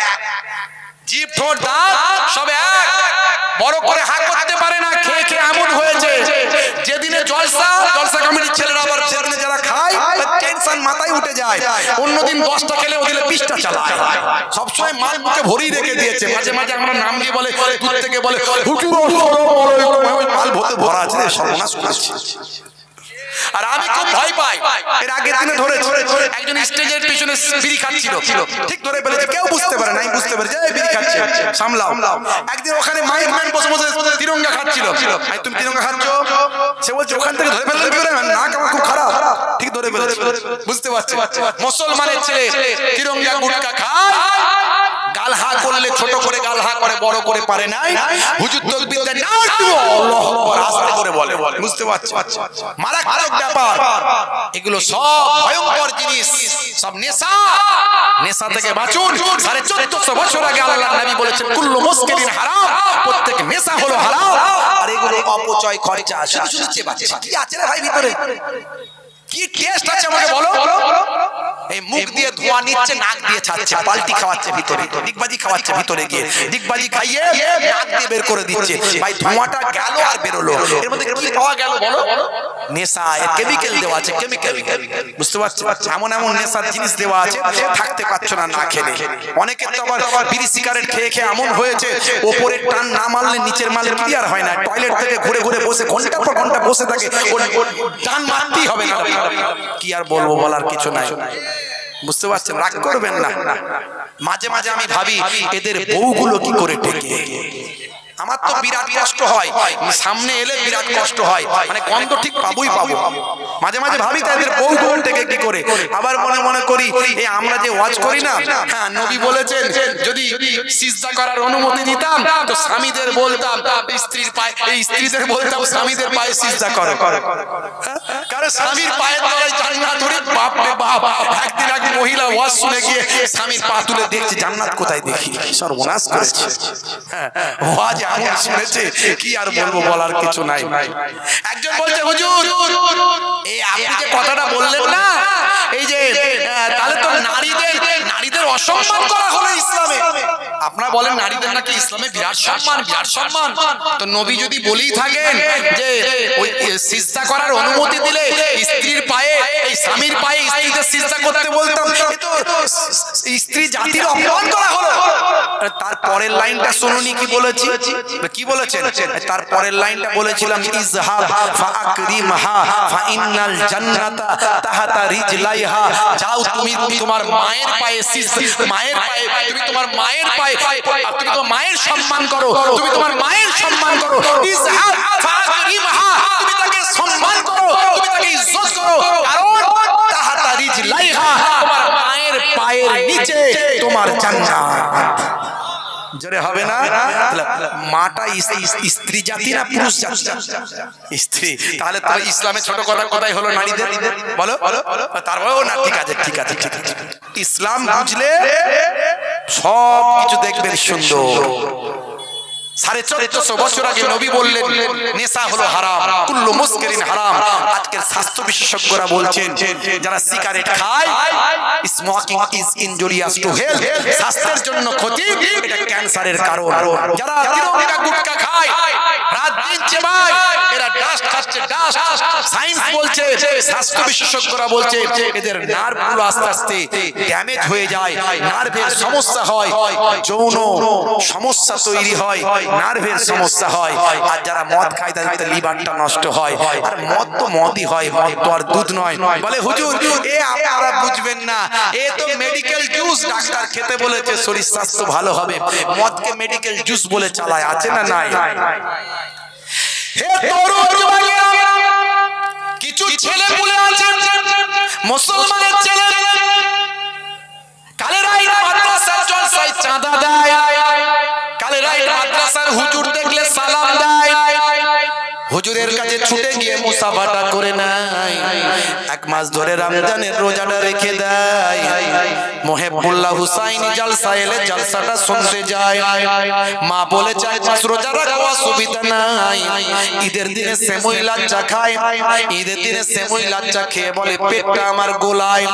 S1: জিভ ঠোঁট দাঁত সব এক, বড় করে হাঁ করতে পারে না, খেয়ে খেয়ে এমন হয়েছে। যেদিনে জলসা কমিটির ছেলেরা আবার সেদিনে যারা খায় টেনশন মাথায় উঠে যায়, অন্যদিন 10টা খেলে ওদিকে 20টা চালায়, সবসময় মাল মুখে ভরেই রেখে দিয়েছে। মাঝে মাঝে আমরা নাম দিয়ে বলে, দূর থেকে বলে মাল ভরে ভরা আছে, সর্বনাশ করেছে। আর আমি খুব ভয় পাই, এর আগের দিনে ধরে একজন স্টেজের পিছনে বিড়ি খাচ্ছিল, ঠিক ধরে ফেলেছে, কেউ বুঝতে পারে না, আমি বুঝতে পেরেছি বিড়ি খাচ্ছে। সামলাও। একদিন ওখানে মাইক ম্যান বসে বসে তিরঙ্গা খাচ্ছিল, তুমি তিরঙ্গা খাচ্ছ, সে বলছে ওখান থেকে ধরে ফেললেন কি করে, না কেমন খুব খারাপ, ঠিক ধরে ফেলেছে, বুঝতে পারছি। মুসলমানের ছেলে তিরঙ্গা গুটকা খায়, গাল হা করলে ছোট করে গাল হা করে, বড় করে পারে নাই, হুজুর তাকবীর দেয় না আল্লাহু আকবার আস্তে করে বলে, বুঝতে পারছি। মারাত্মক ব্যাপার এগুলো, সব ভয়ঙ্কর জিনিস, সব নেশা। নেশা থেকে বাঁচুন। 1450 বছর আগে আল্লাহর নবী বলেছেন কুল্লু মুসকিরিন হারাম, প্রত্যেক নেশা হলো হারাম। আর এগুলো অপচয় খরচা, শুধু শুধু চেবাচ্ছে। কি আছে রে ভাই ভিতরে, কি টেস্ট আছে আমাকে বলো? এই মুখ দিয়ে ধোঁয়া নিচ্ছে, নাক দিয়ে ছাড়ছে, পাল্টি খাওয়াচ্ছে ভিতরে, ডিগবাজি খাওয়াচ্ছে ভিতরে গিয়ে, ডিগবাজি খাইয়ে নাক দিয়ে বের করে দিচ্ছে। ভাই ধোঁয়াটা গেল আর বেরোলো, এর মধ্যে কি পাওয়া গেল বলো? নেশা, কেমিক্যাল দেওয়া আছে, কেমিক্যাল, বুঝতে পারছো? এমন এমন নেশার জিনিস দেওয়া আছে, থাকতে পারছো না না খেলে। অনেকের তো আবার বিড়ি সিগারেট খেয়ে খেয়ে এমন হয়েছে, ওপরের টান না মারলে নিচের মাল ক্লিয়ার হয় না, টয়লেট থেকে ঘুরে ঘুরে বসে ঘন্টা পর ঘন্টা বসে থাকে, টান মারতেই হবে না। কি আর বলবো, বলার কিছু নাই, বুঝতে পারছেন? রাগ করবেন না। মাঝে মাঝে আমি ভাবি এদের বউগুলো কি করে টেকে, আমার তো বিরাট কষ্ট হয়, সামনে এলে বিরাট কষ্ট হয়, মানে গন্ধ ঠিক পাবোই পাবো। মাঝে মাঝে ভাবি তাদের বউগুলো টেকে কি করে। আবার মনে মনে করি এই আমরা যে ওয়াজ করি না, হ্যাঁ নবী বলেছেন যদি সিজদা করার অনুমতি দিতাম তো স্বামীদের বলতাম স্ত্রীর পায়ে, এই স্ত্রীদের বলতাম স্বামীদের পায়ে সিজদা করো, কারণ স্বামীর পায়ের তলায় জান্নাত। ওরে বাপ রে বাপ, একদিন এক মহিলা ওয়াজ শুনে গিয়ে স্বামীর পা তুলে দেখছে জান্নাত কোথায়, দেখি সর্বনাশ করেছে। হ্যাঁ ওয়াজ এমন শুনেছে, কি আর বলবো, বলার কিছু নাই। একজন বলছে হুজুর এই আপনি যে কথাটা বললেন না, এই যে তাহলে তো নারীদের অসম্মান করা হলো ইসলামে। আপনারা বলেন নারীদের নাকি ইসলামে বিরাট সম্মান, বিরাট সম্মান। তো নবী যদি বলেই থাকেন যে ওই সিজদা করার অনুমতি দিলে স্ত্রীর পায়ে, এই স্বামীর পায়ে স্ত্রীদের সিজদা করতে বলতাম, তো স্ত্রী জাতির অপমান করা হলো। তার পরের লাইনটা শুনুনি কি বলেছি, কি বলেছেন? তার পরের লাইনটা বলেছিলাম ইজহাব ফাআকরিমহা ফাইন্নাল জান্নাতা তাহাতা রিজলাইহা। যাও তুমি তোমার মায়ের পায়ে সিজদা, মায়ের পায়ে, তুমি তোমার মায়ের পায়ে, তুমি তোমার মায়ের সম্মান করো, তুমি তোমার মায়ের সম্মান করো। ইজহাব ফাআকরিমহা, তুমি তাকে সম্মান করো, তুমি তাকে ইজ্জত করো, কারণ তাহাতা রিজলাইহা, তোমার মায়ের পায়ের নিচে তোমার জান্নাত। জোরে হবে না? মাটা স্ত্রী জাতি না পুরুষ জাতি? স্ত্রী। তাহলে তো ইসলামে ছোট কথা কথাই হলো নারীদের, বলো? তারপরেও না, ঠিক আছে ঠিক আছে ঠিক আছে, ইসলাম বুঝলে সব কিছু দেখবেন সুন্দর। 1450 বছর আগে নবী বললেন নেশা হলো হারাম, কুল্লু মুসকিরিন হারাম। আজকের স্বাস্থ্য বিশেষজ্ঞরা বলছেন যারা সিগারেট খায়, smoking is injurious to health, স্বাস্থ্যের জন্য ক্ষতি, এটা ক্যান্সারের কারণ। যারা তিরঙ্গা গুটকা খায়, রাত দিন চেবায়, এরা ডাস্ট খাচ্ছে, ডাস্ট। সায়েন্স বলছে, স্বাস্থ্য বিশেষজ্ঞরা বলছে এদের নার্ভগুলো আস্তে আস্তে ড্যামেজ হয়ে যায়, নার্ভের সমস্যা হয়, যৌন সমস্যা তৈরি হয়, নার্ভের সমস্যা হয়। আর যারা মদ খায় তাদের লিভারটা নষ্ট হয়। আর মদ তো মদই হয়, মদ তো আর দুধ নয়। বলে হুজুর এ আপনারা বুঝবেন না, এ তো মেডিকেল জুস, ডাক্তার খেতে বলেছে শরীর স্বাস্থ্য ভালো হবে, মদকে মেডিকেল জুস বলে চালায়, আছে না নাই? হে তরুণ যুবকেরা, কিছু ছেলে পুলে আছে মুসলমানের ছেলে, কালেরাই মাদ্রাসার জলসায় চাঁদা দেয়, কালেরাই মাদ্রাসার হুজুর দেখলে সালাম দেয়, হুজুরের কাছে ছুটে গিয়ে মুসাফাটা করে নেয়, 1 মাস ধরে রমজানের রোজাটা রেখে দেয়, মুহিবুল্লাহ হুসাইনি জলসা এলে জলসাটা শুনতে যায়। মা বলেছে 1 মাস রোজা রাখো, অসুবিধা নাই। ঈদের দিনে সেমই লাচ্চা খায়, ঈদের দিনে সেমই লাচ্চা খেয়ে বলে পেটটা আমার গোলায়।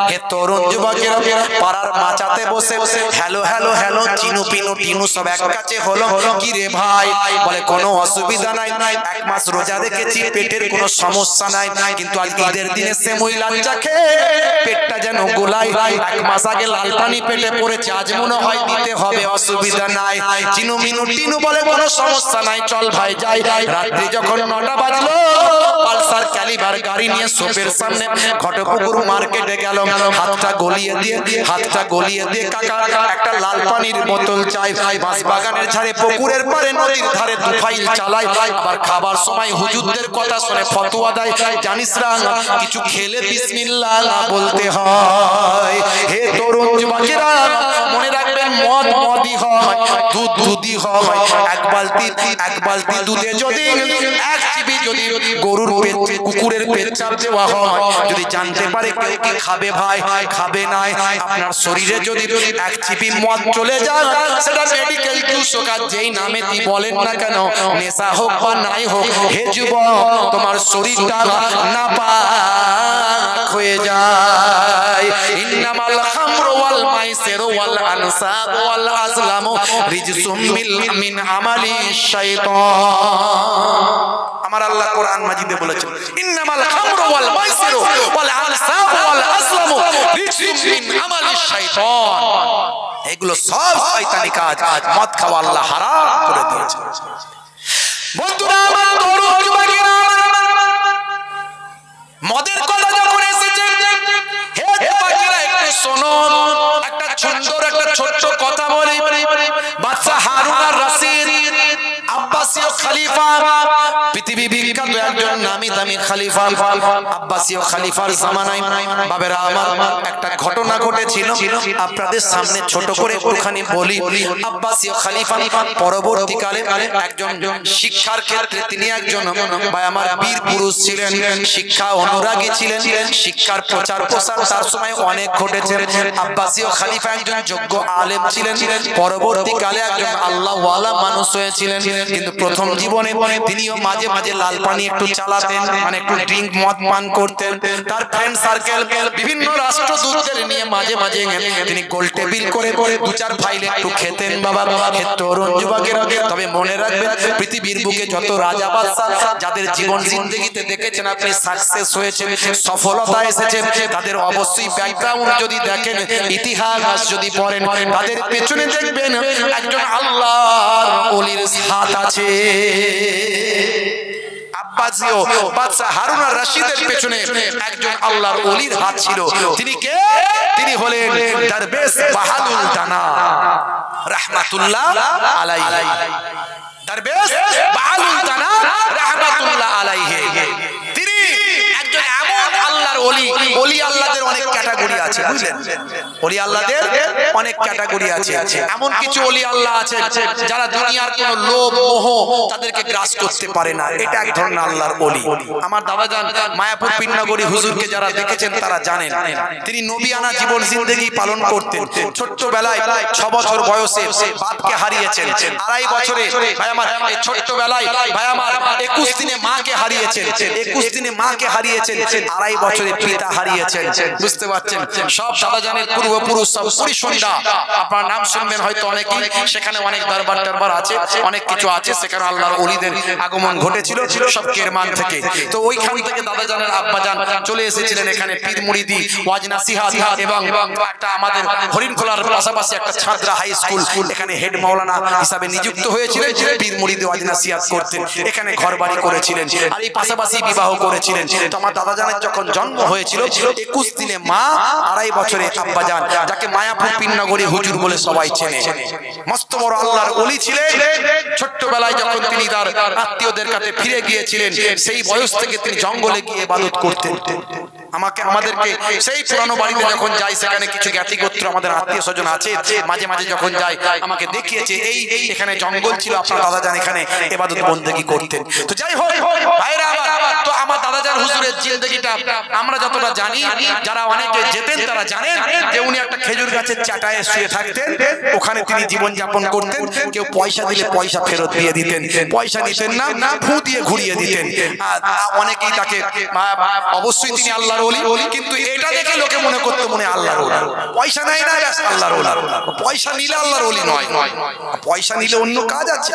S1: হে তরুণ যুবকেরা, পাড়ার মাচাতে বসে বসে hello hello hello, Chinu Pinu Tinu সব এক কাছে হলো, কি রে ভাই? বলে কোনো অসুবিধা নাই, 1 মাস রোজা রেখেছি, পেটের কোনো সমস্যা নাই, কিন্তু আজ ঈদের দিনে সেমই লাচ্চা খেয়ে পেটটা যেন গোলায়। 1 মাস আগে লাল পানি পেটে পড়েছে, আজ মনে হয় দিতে হবে, অসুবিধা নাই। চিনু মিনু টিনু বলে কোনো সমস্যা নাই, চল ভাই যাই। রাত্রি যখন 9টা বাজলো, পালস পালসার ক্যালিবার গাড়ি নিয়ে শপের সামনে ঘটপুকুর মার্কেটে গেল। হাতটা গলিয়ে দিয়ে কাকা একটা লাল পানির বোতল চাই। বাঁশ বাগানের ধারে, পুকুরের পারে, নদীর ধারে দুফাইল চালায়। আবার খাবার সময় হুজুরদের কথা শুনে ফতোয়া দেয়, জানিস না কিছু খেলে বিসমিল্লাহ বলতে হয়। হে তরুণ যুবকেরা, মনে রাখবেন মদ মদই হয়, দুধ দুধই হয়। এক বালতি দুধে যদি এক চিবি যদি গরুর পেট কুকুরের পেট চাপ দেওয়া হয়, যদি জানতে পারে কেউ কি খাবে ভাই, খাবে না, আপনার শরীরে যদি এক চিবি মদ চলে যায়, সেটা মেডিকেল জুস হোক আর যেই নামে কি বলেন না কেন, নেশা হোক বা নাই হোক, হে যুবক তোমার শরীরটা নাপাক হয়ে যায়। ইন্নামাল খামরু ওয়াল মাইসিরু ওয়াল আনসাবু ওয়াল আজলামু রিজসুম মিন আমালি শাইতান। আমার আল্লাহ কোরআন মাজিদে বলেছেন, ইন্নামাল খামরু ওয়াল মাইসিরু ওয়াল আনসাবু ওয়াল আজলামু রিজসুম মিন আমালি শাইতান। এগুলো সব শয়তানি কাজ। মদ খাওয়া আল্লাহ হারাম করে দিয়েছে। বন্ধুরা আমার, তরুণ যুবকেরা, মদের কথা যখন এসেছে, হে যুবকেরা একটু শোনো। একটা সুন্দর একটা ছোট্ট কথা বলি। বাদশা হারুন আর রশিদ আব্বাসীয় খলিফা, পৃথিবী বিখ্যাত একজন নামি দামি খলিফা। আব্বাসীয় খলিফার জামানায় বাবেরা আমার একটা ঘটনা ঘটেছিল, আপনাদের সামনে ছোট করে একটুখানি বলি। আব্বাসীয় খলিফা পরবর্তীকালে একজন শিক্ষার ক্ষেত্রে তিনি একজন ভাই আমার বীর পুরুষ ছিলেন, শিক্ষা অনুরাগী ছিলেন, শিক্ষার প্রচার প্রসার তার সময় অনেক ঘটেছে। আব্বাসীয় খলিফা একজন যোগ্য আলেম ছিলেন, পরবর্তীকালে একজন আল্লাহওয়ালা মানুষ হয়েছিলেন। কিন্তু প্রথম জীবনে তিনিও মাঝে মাঝে লাল পানি একটু চালাতেন, মানে একটু ড্রিঙ্ক মদ পান করতেন। তার ফ্রেন্ড সার্কেল বিভিন্ন রাষ্ট্রদূতদের নিয়ে মাঝে মাঝে তিনি গোল টেবিল করে দু চার ফাইল একটু খেতেন। বাবা তরুণ যুবকেরা, তবে মনে রাখবেন পৃথিবীর বুকে যত রাজা বাদশা যাদের জীবন জিন্দেগিতে দেখেছেন আপনি সাকসেস হয়েছে, সফলতা এসেছে, তাদের অবশ্যই ব্যাকগ্রাউন্ড যদি দেখেন, ইতিহাস যদি পড়েন, তাদের পেছনে দেখবেন একজন আল্লাহর ওলির হাত আছে। আব্বাসীয় বাদশা হারুন আর রশিদের পেছনে একজন আল্লাহর ওলির হাত ছিল। তিনি কে? তিনি হলেন দরবেশ বাহাদুর দানা রাহমাতুল্লাহ আলাইহি। দরবেশ বাহাদুর দানা রাহমাতুল্লাহ আলাইহি তিনি একজন এমন আল্লাহর ওলি। ওলি আল্লাহদের অনেক ক্যাটাগরি আছে, বুঝলেন? ওলি আল্লাহদের অনেক ক্যাটাগরি আছে। এমন কিছু ওলি আল্লাহ আছে যারা দুনিয়ার কোনো লোভ মোহ তাদেরকে গ্রাস করতে পারে না, এটা এক ধরনের আল্লাহর ওলি। আমার দাদাজান মায়াপুর পীরনগরী হুজুরকে যারা দেখেছেন তারা জানেন, তিনি নবিয়ানা জীবন জিন্দেগি পালন করতেন। ছোট্টবেলায় 6 বছর বয়সে বাপকে হারিয়েছেন, 2.5 বছরে ভাই আমার এই ছোট্টবেলায় ভাই আমার 21 দিনে মাকে হারিয়েছেন, 21 দিনে মাকে হারিয়েছেন, 2.5 বছরে পিতা হারিয়েছেন। বুঝতে পারছেন? সব দাদাজানের পূর্বপুরুষ সব পরিসন্ধ্যা, আপনার নাম শুনবেন হয়তো অনেকেই, সেখানে অনেক দরবার টরবার আছে, অনেক কিছু আছে, সেখানে আল্লাহর ওলিদের আগমন ঘটেছিল সব কেরমান থেকে। তো ওইখান থেকে দাদাজানের আব্বাজান চলে এসেছিলেন এখানে পীর মুরিদি ওয়াজ নাসিহাত, এবং একটা আমাদের হরিণখোলার পাশাপাশি একটা ছাত্রা হাই স্কুল, এখানে হেড মাওলানা হিসাবে নিযুক্ত হয়েছিলেন, পীর মুরিদি ওয়াজ নাসিহাত করতেন, এখানে ঘরবাড়ি করেছিলেন, আর এই পাশাপাশি বিবাহ করেছিলেন। তো আমার দাদাজানের যখন জন্ম হয়েছিল 21 দিনে মা, 2.5 বছরে আব্বাজান, যাকে মায়াপুর পীরনগরী হুজুর বলে সবাই চেনে, মস্ত বড় আল্লাহর ওলি ছিলেন। ছোট্টবেলায় যখন তিনি তার আত্মীয়দের কাছে ফিরে গিয়েছিলেন, সেই বয়স থেকে তিনি জঙ্গলে গিয়ে ইবাদত করতেন। আমাদেরকে সেই পুরানো বাড়িতে যখন যাই, সেখানে কিছু জ্ঞাতি গোত্র আমাদের আত্মীয় স্বজন আছে, মাঝে মাঝে যখন যাই আমাকে দেখিয়েছে এই এখানে জঙ্গল ছিল, আপনার দাদাজান এখানে ইবাদত বন্দেগী করতেন। তো যাই হোক ভাইরা আমার, তো আমার দাদাজান হুজুরের জিন্দেগিটা আমরা যতটা জানি, যারা অনেকে যেতেন তারা জানেন যে উনি একটা খেজুর গাছের চাটায় শুয়ে থাকতেন, ওখানে তিনি জীবন যাপন করতেন। কেউ পয়সা দিলে পয়সা ফেরত দিয়ে দিতেন, পয়সা নিতেন না, ফু দিয়ে ঘুরিয়ে দিতেন। অনেকেই তাকে অবশ্যই তিনি আল্লাহর আল্লাহর ওলি, কিন্তু এটা দেখে লোকে মনে করতে মনে আল্লাহর ওলি। পয়সা নেয় না ব্যাস আল্লাহর ওলি, পয়সা নিলে আল্লাহর ওলি নয়, পয়সা নিলে অন্য কাজ আছে।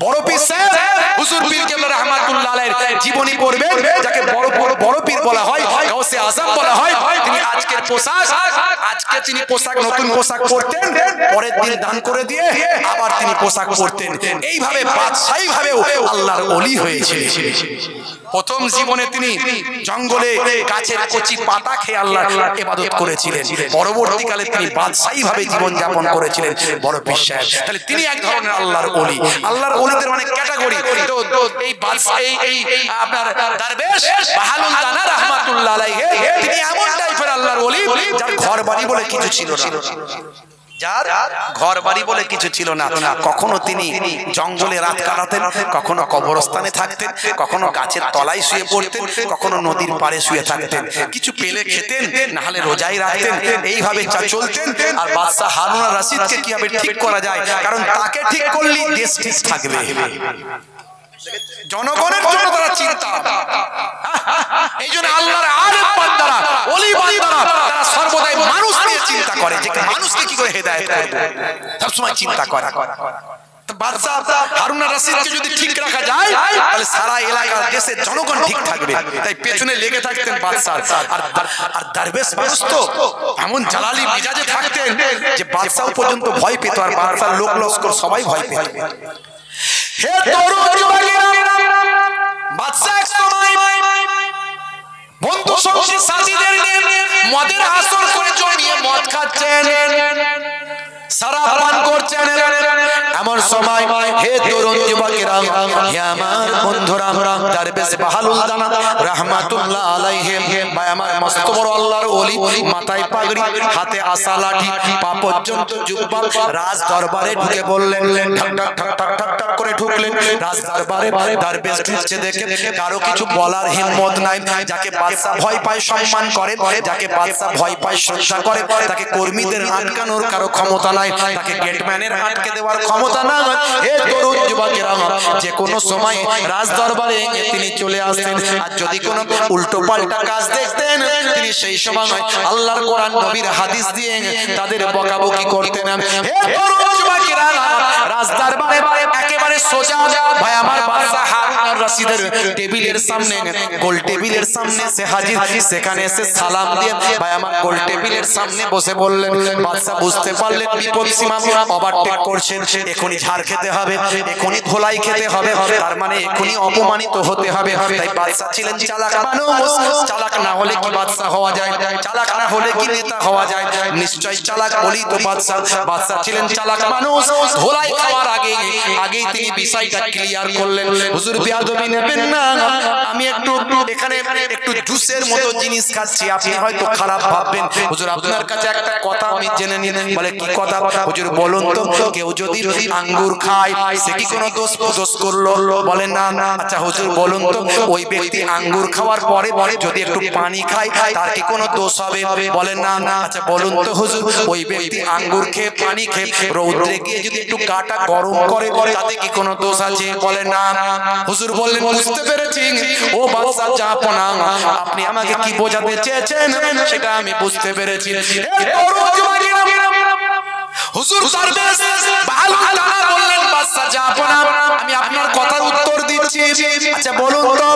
S1: বড় পীর সাহেব হুজুর পীর কেবলা রাহমাতুল্লাহ আলাইহির জীবনী পড়বেন, যাকে বড় পীর বলা হয়, গাউসে আজম বলা হয়। তিনি আজকের পোশাক, আজকে তিনি পোশাক নতুন পোশাক পরতেন, পরের দিন দান করে দিয়ে আবার তিনি পোশাক পরতেন। এইভাবে বাদশাহী ভাবেও আল্লাহর ওলি হয়েছে। প্রথম জীবনে তিনি জঙ্গলে গাছের কচি পাতা খেয়ে আল্লাহর ইবাদত করেছিলেন, পরবর্তীকালে তিনি বাদশাহী ভাবে জীবন যাপন করেছিলেন বড় পীর সাহেব। তাহলে তিনি এক ধরনের আল্লাহর ওলি। আল্লাহর ওলিদের অনেক ক্যাটাগরি। তো এই বাদশাহ এই আপনার দরবেশ বাহালুল দানা রাহমাতুল্লাহ আলাইহি, তিনি এমন টাইপের আল্লাহর ওলি যার ঘর বাড়ি বলে কিছু ছিল না, যার ঘর বাড়ি বলে কিছু ছিল না। কখনো তিনি জঙ্গলে রাত কাটাতেন, কখনো কবরস্থানে থাকতেন, কখনো গাছের তলায় শুয়ে পড়তেন, কখনো নদীর পাড়ে শুয়ে থাকতেন। কিছু পেলে খেতেন, না হলে রোজাই রাখতেন। এইভাবে চলতেন। আর বাদশা হারুন আর রশিদকে কিভাবে ঠিক করা যায়, কারণ তাকে ঠিক করলেই দেশ ঠিক থাকবে। জনগণের জন্য তারা চিন্তা। এই জন্য আল্লাহর আলেম বান্দারা, ওলি বান্দারা, তারা সর্বদাই মানুষ নিয়ে চিন্তা করে যে মানুষকে কি করে হেদায়েত করব, সব সময় চিন্তা করে। বাদশা হারুন আর রশিদকে যদি ঠিক রাখা যায়, তাহলে সারা এলাকার দেশের জনগণ ঠিক থাকবে। তাই পেছনে লেগে থাকতেন বাদশা। আর দরবেশ মানুষ তো এমন জালালি মিজাজে থাকতেন যে বাদশাও পর্যন্ত ভয় পেত, আর বাদশার লোক লস্কর সবাই ভয় পেত। হে তরুণ যুবকেরা, বাদশা এক সময় বন্ধু সঙ্গী সাথীদের নিয়ে মদের আসর করে জমিয়ে মদ খাচ্ছেন, সারা পান করছেন। এমন সময় হে তরুণ যুবকেরা, হে আমার বন্ধুরা, দরবেশ বাহালুল দানা রাহমাতুল্লাহ আলাইহি ভাই আমার মস্ত বড় আল্লাহর ওলি, মাথায় পাগড়ি, হাতে আসা লাঠি, পা পর্যন্ত জুব্বা, রাজ দরবারে ঢুকে বললেন, ঠক ঠক ঠক ঠক ঠক ঠক করে ঢুকলেন রাজ দরবারে। দরবেশ ঢুকছে দেখে কারো কিছু বলার হিম্মত নাই। যাকে বাদশা ভয় পায় সম্মান করে, যাকে বাদশা ভয় পায় শ্রদ্ধা করে, তাকে কর্মীদের আটকানোর কারো ক্ষমতা নাই, তাকে গেটম্যানের আটকে দেওয়ার ক্ষমতা না। হে তরুণ যুবকেরা, যে কোনো সময় রাজ দরবারে তিনি চলে আসতেন। আর যদি কোনো উল্টো পাল্টা কাজ দেখতেন, তিনি সেই সময় আল্লাহর কোরআন নবীর হাদিস দিয়ে তাদের বকাবকি করতেন। হে তরুণ যুবকেরা, রাজ দরবারে একেবারে সোজা ভাই আমার বাদশা হারুন আর রশিদের টেবিলের সামনে, গোল টেবিলের সামনে সে হাজির। সেখানে এসে সালাম দিয়ে ভাই আমার গোল টেবিলের সামনে বসে বললেন, বাদশা বুঝতে পারলেন বিপদ সীমা ওভারটেক করছেন, এখনই ঝাড় খেতে হবে, এখনই ধোলাই খেতে হবে, তার মানে এখনই অপমানিত হতে হবে। তাই বাদশা ছিলেন চালাক মানুষ। চালাক না হলে কি বাদশা হওয়া যায়? চালাক না হলে কি নেতা হওয়া যায়? নিশ্চয় চালাক বলি তো বাদশা। বাদশা ছিলেন চালাক মানুষ। ধোলাই খাওয়ার আগেই তিনি বিষয়টা ক্লিয়ার করলেন, হুজুর বেয়াদবি নেবেন না, আমি একটু এখানে একটু জুসের মতো জিনিস খাচ্ছি, আপনি হয়তো খারাপ ভাববেন। হুজুর আপনার কাছে একটা কথা আমি জেনে নিন। বলে কি কথা? হুজুর বলুন তো, কেউ যদি আঙ্গুর খায় সে কি কোনো দোষ করলো? বলে না। আচ্ছা হুজুর বলুন তো, ওই ব্যক্তি আঙ্গুর খাওয়ার পরে যদি একটু পানি খায় তার কি কোনো দোষ হবে? বলে না। আচ্ছা বলুন তো হুজুর, ওই ব্যক্তি আঙ্গুর খেয়ে পানি খেয়ে রৌদ্রে গিয়ে যদি একটু গাটা গরম করে তাতে কি কোনো দোষ আছে? বলে না। হুজুর বললেন, বুঝতে পেরেছি ও বাদশা জাহাপনা, আপনি আমাকে কি বোঝাতে চেয়েছেন সেটা আমি বুঝতে পেরেছি। হুজুর দরবেশ বাহালুল দানা বললেন, বাদশা জাহাপনা, আমি আপনার কথার উত্তর দিচ্ছি। আচ্ছা বলুন তো,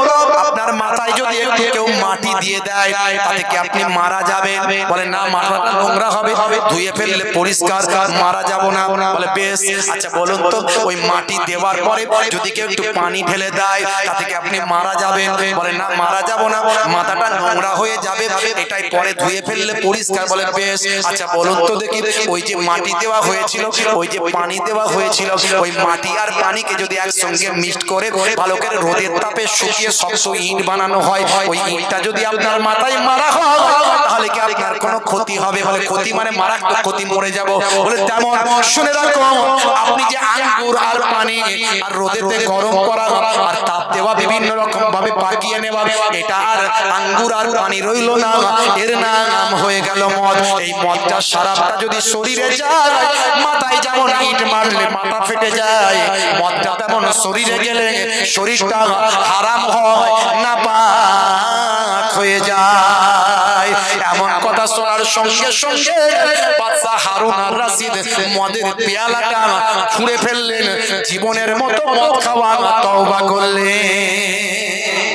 S1: আপনার মাথায় যদি একটু কেউ মাটি দিয়ে দেয় তাতে কি আপনি মারা যাবেন? বলে না, মাথাটা নোংরা হবে, ধুয়ে ফেললে পরিষ্কার, মারা যাব না। বলে বেশ। আচ্ছা বলুন তো, ওই মাটি দেওয়ার পরে যদি কেউ একটু পানি ঢেলে দেয় তাতে কি আপনি মারা যাবেন? বলে না, মারা যাব না, মাথাটা নোংরা হয়ে যাবে, এটাই পরে ধুয়ে ফেললে পরিষ্কার। বলে বেশ। আচ্ছা বলুন তো দেখি, ওই যে মাটি দেওয়া হয়েছিল, ওই যে পানি দেওয়া হয়েছিল, ওই মাটি আর পানিকে যদি একসঙ্গে মিক্সড করে ভালো করে রোদের তাপে শুকিয়ে শক্ত ইট বানানো হয়, ওই ইটটা যদি আপনার মাথায় মারা হয় তাহলে কি আপনার কোনো ক্ষতি হবে? বলে ক্ষতি মানে মারাত্মক ক্ষতি, মরে যাব। বলে তেমন শুনে রাখো, আপনি যে আঙ্গুর আর পানি আর রোদেতে গরম করা আর তাপ দেওয়া বিভিন্ন রকম ভাবে পাকিয়ে নেওয়া, এটা আর আঙ্গুর আর পানি রইল না, এর নাম হয়ে গেল মদ। এই মদটা সারাটা যদি শরীরে যায়, মাথায় যেমন ইট মারলে মাথা ফেটে যায়, মদটা তেমন শরীরে গেলে শরীরটা হারাম হয় না পাক হয়ে যায়। এমন কথা শোনার সঙ্গে সঙ্গে বাদশা হারুন আর রশিদ মদের পেয়ালাটা ছুঁড়ে ফেললেন, জীবনের মতো মদ খাওয়া তওবা করলেন।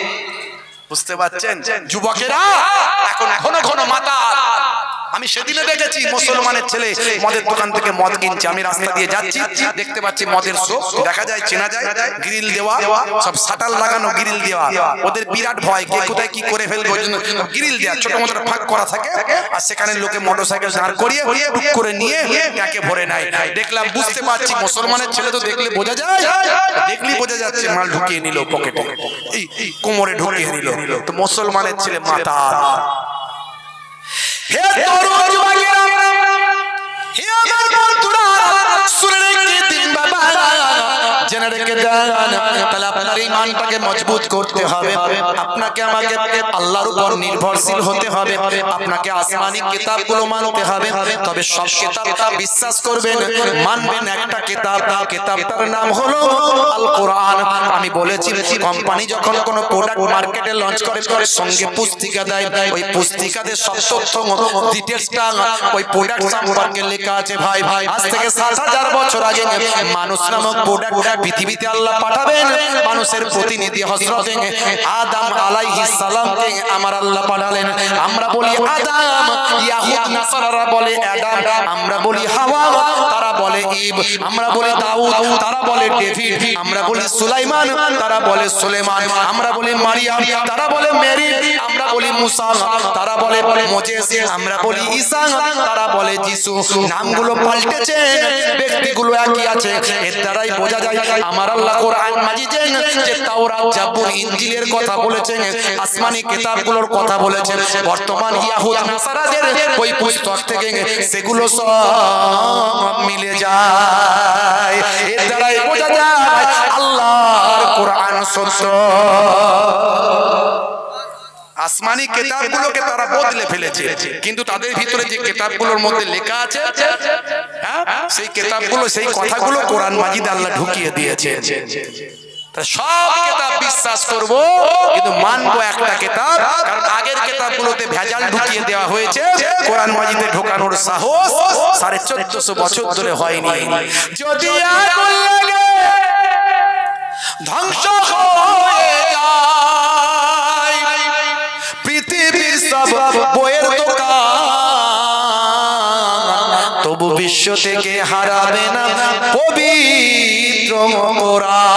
S1: বুঝতে পারছেন যুবকেরা? এখন ঘন ঘন মাতাল। আমি সেদিনে দেখেছি মুসলমানের ছেলে মদের দোকান থেকে মদ কিনছে, আমি রাস্তা দিয়ে যাচ্ছি, দেখতে পাচ্ছি মদের শোপ দেখা যায়, চেনা যায়, গ্রিল দেওয়া, সব শাটার লাগানো, গ্রিল দেওয়া। ওদের বিরাট ভয়, কে কোথায় কি করে ফেলবে, গ্রিল দেওয়া, ছোট মতো ফাঁক করা থাকে, আর সেখানে লোকে মোটরসাইকেল দাঁড় করিয়ে টুক করে নিয়ে ট্যাকে ভরে নেয়। দেখলাম, বুঝতে পারছি মুসলমানের ছেলে তো দেখলে বোঝা যায়, দেখলি বোঝা যাচ্ছে মাল ঢুকিয়ে নিল পকেটে, এই কোমরে ঢুকিয়ে নিল। তো মুসলমানের ছেলে মাতাল। হে তরুণ যুবকেরা, হে আমার বন্ধুরা, শুনে রেখে দিন বাবা, জেনে রেখে দেন, তাহলে আপনার ঈমানটাকে মজবুত করতে হবে। আপনাকে আমাকে আল্লাহর উপর নির্ভরশীল হতে হবে, আপনাকে আসমানি কিতাবগুলো মানতে হবে। তবে সব কিতাব বিশ্বাস করবেন, মানবেন একটা কিতাব, কিতাবটার নাম হলো আল কোরআন। আমি বলেছি, কোম্পানি যখন কোনো প্রোডাক্ট মার্কেটে লঞ্চ করে, সঙ্গে পুস্তিকা দেয়, ওই পুস্তিকাতে সব তথ্য ডিটেইলসটা ওই প্রোডাক্ট সম্পর্কে লেখা আছে। ভাই ভাই, আজ থেকে ৭০০০ বছর আগে মানুষ নামক প্রোডাক্ট পৃথিবীতে আল্লাহ পাঠাবেন। মানুষের প্রতিনিধি হযরত আদম আলাইহিস সালামকে আমার আল্লাহ পাঠালেন। আমরা বলি আদম, ইয়াহুদ নাসারারা বলে আদম, আমরা বলি হাওয়া, তারা বলে ঈব, আমরা বলি দাউদ, তারা বলে ডেভিড, আমরা বলি সুলাইমান, তারা বলে সুলেমান, আমরা বলি মারিয়াম, তারা বলে মেরি, আমরা বলি মুসা, তারা বলে মোজেস, আমরা বলি ঈসা, তারা বলে যিশু। নামগুলো পাল্টেছে, ব্যক্তিগুলো একই আছে। এর দ্বারাই বোঝা যায় আমার আল্লাহ কোরআন মাজিদে যে তাওরাত, জাবুর, ইনজিলের কথা বলেছেন, আসমানি কিতাবগুলোর কথা বলেছেন, বর্তমান ইয়াহুদ নাসারাদের ওই পুস্তক থেকে সেগুলো সব মিলে যায়। এর দ্বারাই বোঝা যায় আল্লাহর কোরআন সত্য। আসমানি কিতাবগুলোকে তারা বদলে ফেলেছে, কিন্তু তাদের ভিতরে যে কিতাবগুলোর মধ্যে লেখা আছে, সেই কিতাবগুলো, সেই কথাগুলো কোরআন মাজিদে আল্লাহ ঢুকিয়ে দিয়েছে। সব কিতাব বিশ্বাস করব, কিন্তু মানবো একটা কিতাব, কারণ আগের কিতাবগুলোতে ভেজাল ঢুকিয়ে দেওয়া হয়েছে। কোরআন মাজিদে ঢোকানোর সাহস ১৪৫০ বছর ধরে হয়নি। যদি আগুন লাগে ধ্বংস হয়ে যায় পৃথিবীর সব বইয়ের দোকান, তবু বিশ্ব থেকে হারাবে না পবিত্র কোরআন।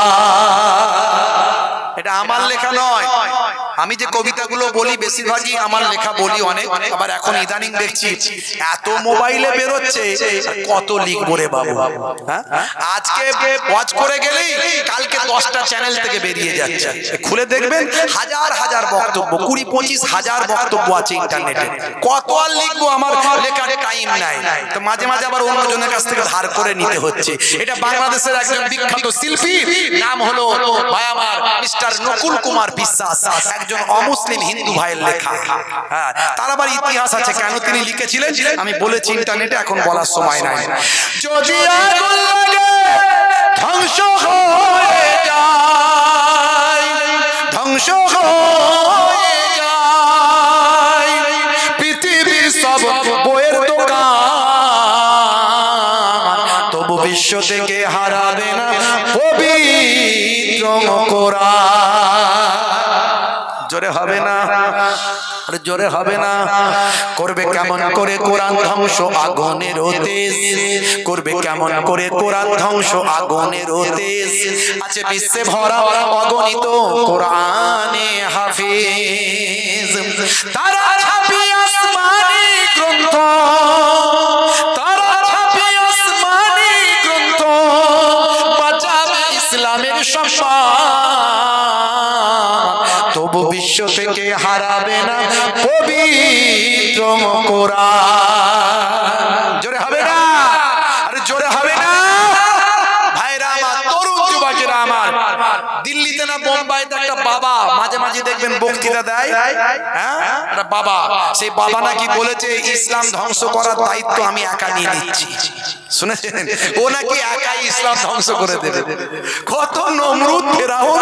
S1: এটা আমার লেখা নয়, আমি যে কবিতাগুলো বলি বেশিরভাগই আমার লেখা বলি অনেক। আবার এখন ইদানিং দেখছি এত মোবাইলে বেরোচ্ছে, কত লিখবো রে বাবু। আজকে ওয়াচ করে গেলেই কালকে 10টা চ্যানেল থেকে বেরিয়ে যাচ্ছে, খুলে দেখবেন হাজার হাজার বক্তব্য, ২০-২৫ হাজার বক্তব্য আছে ইন্টারনেটে। কত আর লিখবো, আমার লেখার টাইম নাই। তো মাঝে মাঝে আবার অন্যজনের কাছ থেকে ধার করে নিতে হচ্ছে। এটা বাংলাদেশের একজন বিখ্যাত শিল্পী, নাম হলো ভাই আমার মিস্টার নকুল কুমার বিশ্বাস, একজন অমুসলিম হিন্দু ভাইয়ের লেখা। হ্যাঁ, তার আবার ইতিহাস আছে, কেন তিনি লিখেছিলেন আমি বলেছি ইন্টারনেটে, এখন বলার সময় নাই। যদি আগুন লাগে ধ্বংস হয়ে যায়, ধ্বংস হয়ে যায় পৃথিবীর সব বইয়ের দোকান, তবু বিশ্ব থেকে হারাবে না পবিত্র কোরআন। জোরে হবে না, আরে জোরে হবে না। করবে কেমন করে কোরআন ধ্বংস আগুনের তেজ, করবে কেমন করে কোরআন ধ্বংস আগুনের তেজ। আছে বিশ্বে ভরা অগণিত কোরআনে হাফেজ, তারা ছাপি আসমানি গ্রন্থ, তারা ছাপি আসমানি গ্রন্থ, বাঁচাবে ইসলামের সম্মান, তবু বিশ্ব থেকে হারাবে না পবিত্র কোরআন। জোরে হবে না, আরে জোরে হবে না ভাইরা আমার, তরুণ যুবকেরা আমার। দিল্লিতে না বোম্বাইতে একটা বাবা মাঝে মাঝে দেখবেন বক্তৃতা দেয়, হ্যাঁ, একটা বাবা, সেই বাবা নাকি বলেছে ইসলাম ধ্বংস করার দায়িত্ব আমি একা নিয়ে নিচ্ছি। শুনেছেন? ও নাকি একাই ইসলাম ধ্বংস করে দেবে। কত নমরুদ ফেরাউন,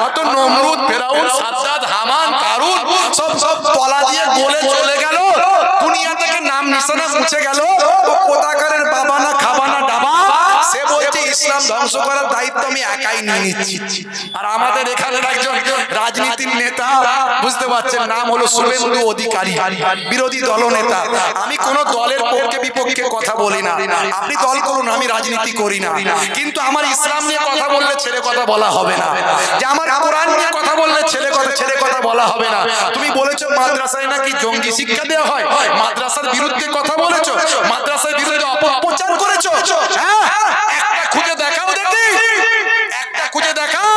S1: কত নমরুদ ফেরাউন, সাদ্দাত, হামান, সব তলা দিয়ে গলে চলে গেল, দুনিয়া থেকে নাম নিশানা মুছে গেল। কোথাকারের বাবা না খাবা না ডাবা, সে বলছে ইসলাম ধ্বংস করার দায়িত্ব আমি একাই নিয়ে নিচ্ছি। আর আমাদের এখানে একজন রাজনীতির নেতা, বুঝতে পারছেন, নাম হলো শুভেন্দু অধিকারী, বিরোধী দলনেতা। আমি কোন দলের পক্ষে বিপক্ষে কথা বলি না, আপনি দল করুন, আমি রাজনীতি করি না। কিন্তু আমার ইসলাম নিয়ে কথা বললে ছেলে কথা বলা হবে না, যে আমার কোরআন নিয়ে কথা বললে ছেলে কথা বলা হবে না। তুমি বলেছো মাদ্রাসায় নাকি জঙ্গি শিক্ষা দেওয়া হয়, মাদ্রাসার বিরুদ্ধে কথা বলেছো, মাদ্রাসার বিরুদ্ধে অপপ্রচার করেছো। হ্যাঁ, একটা খুঁজে দেখাও দেখি, একটা খুঁজে দেখাও।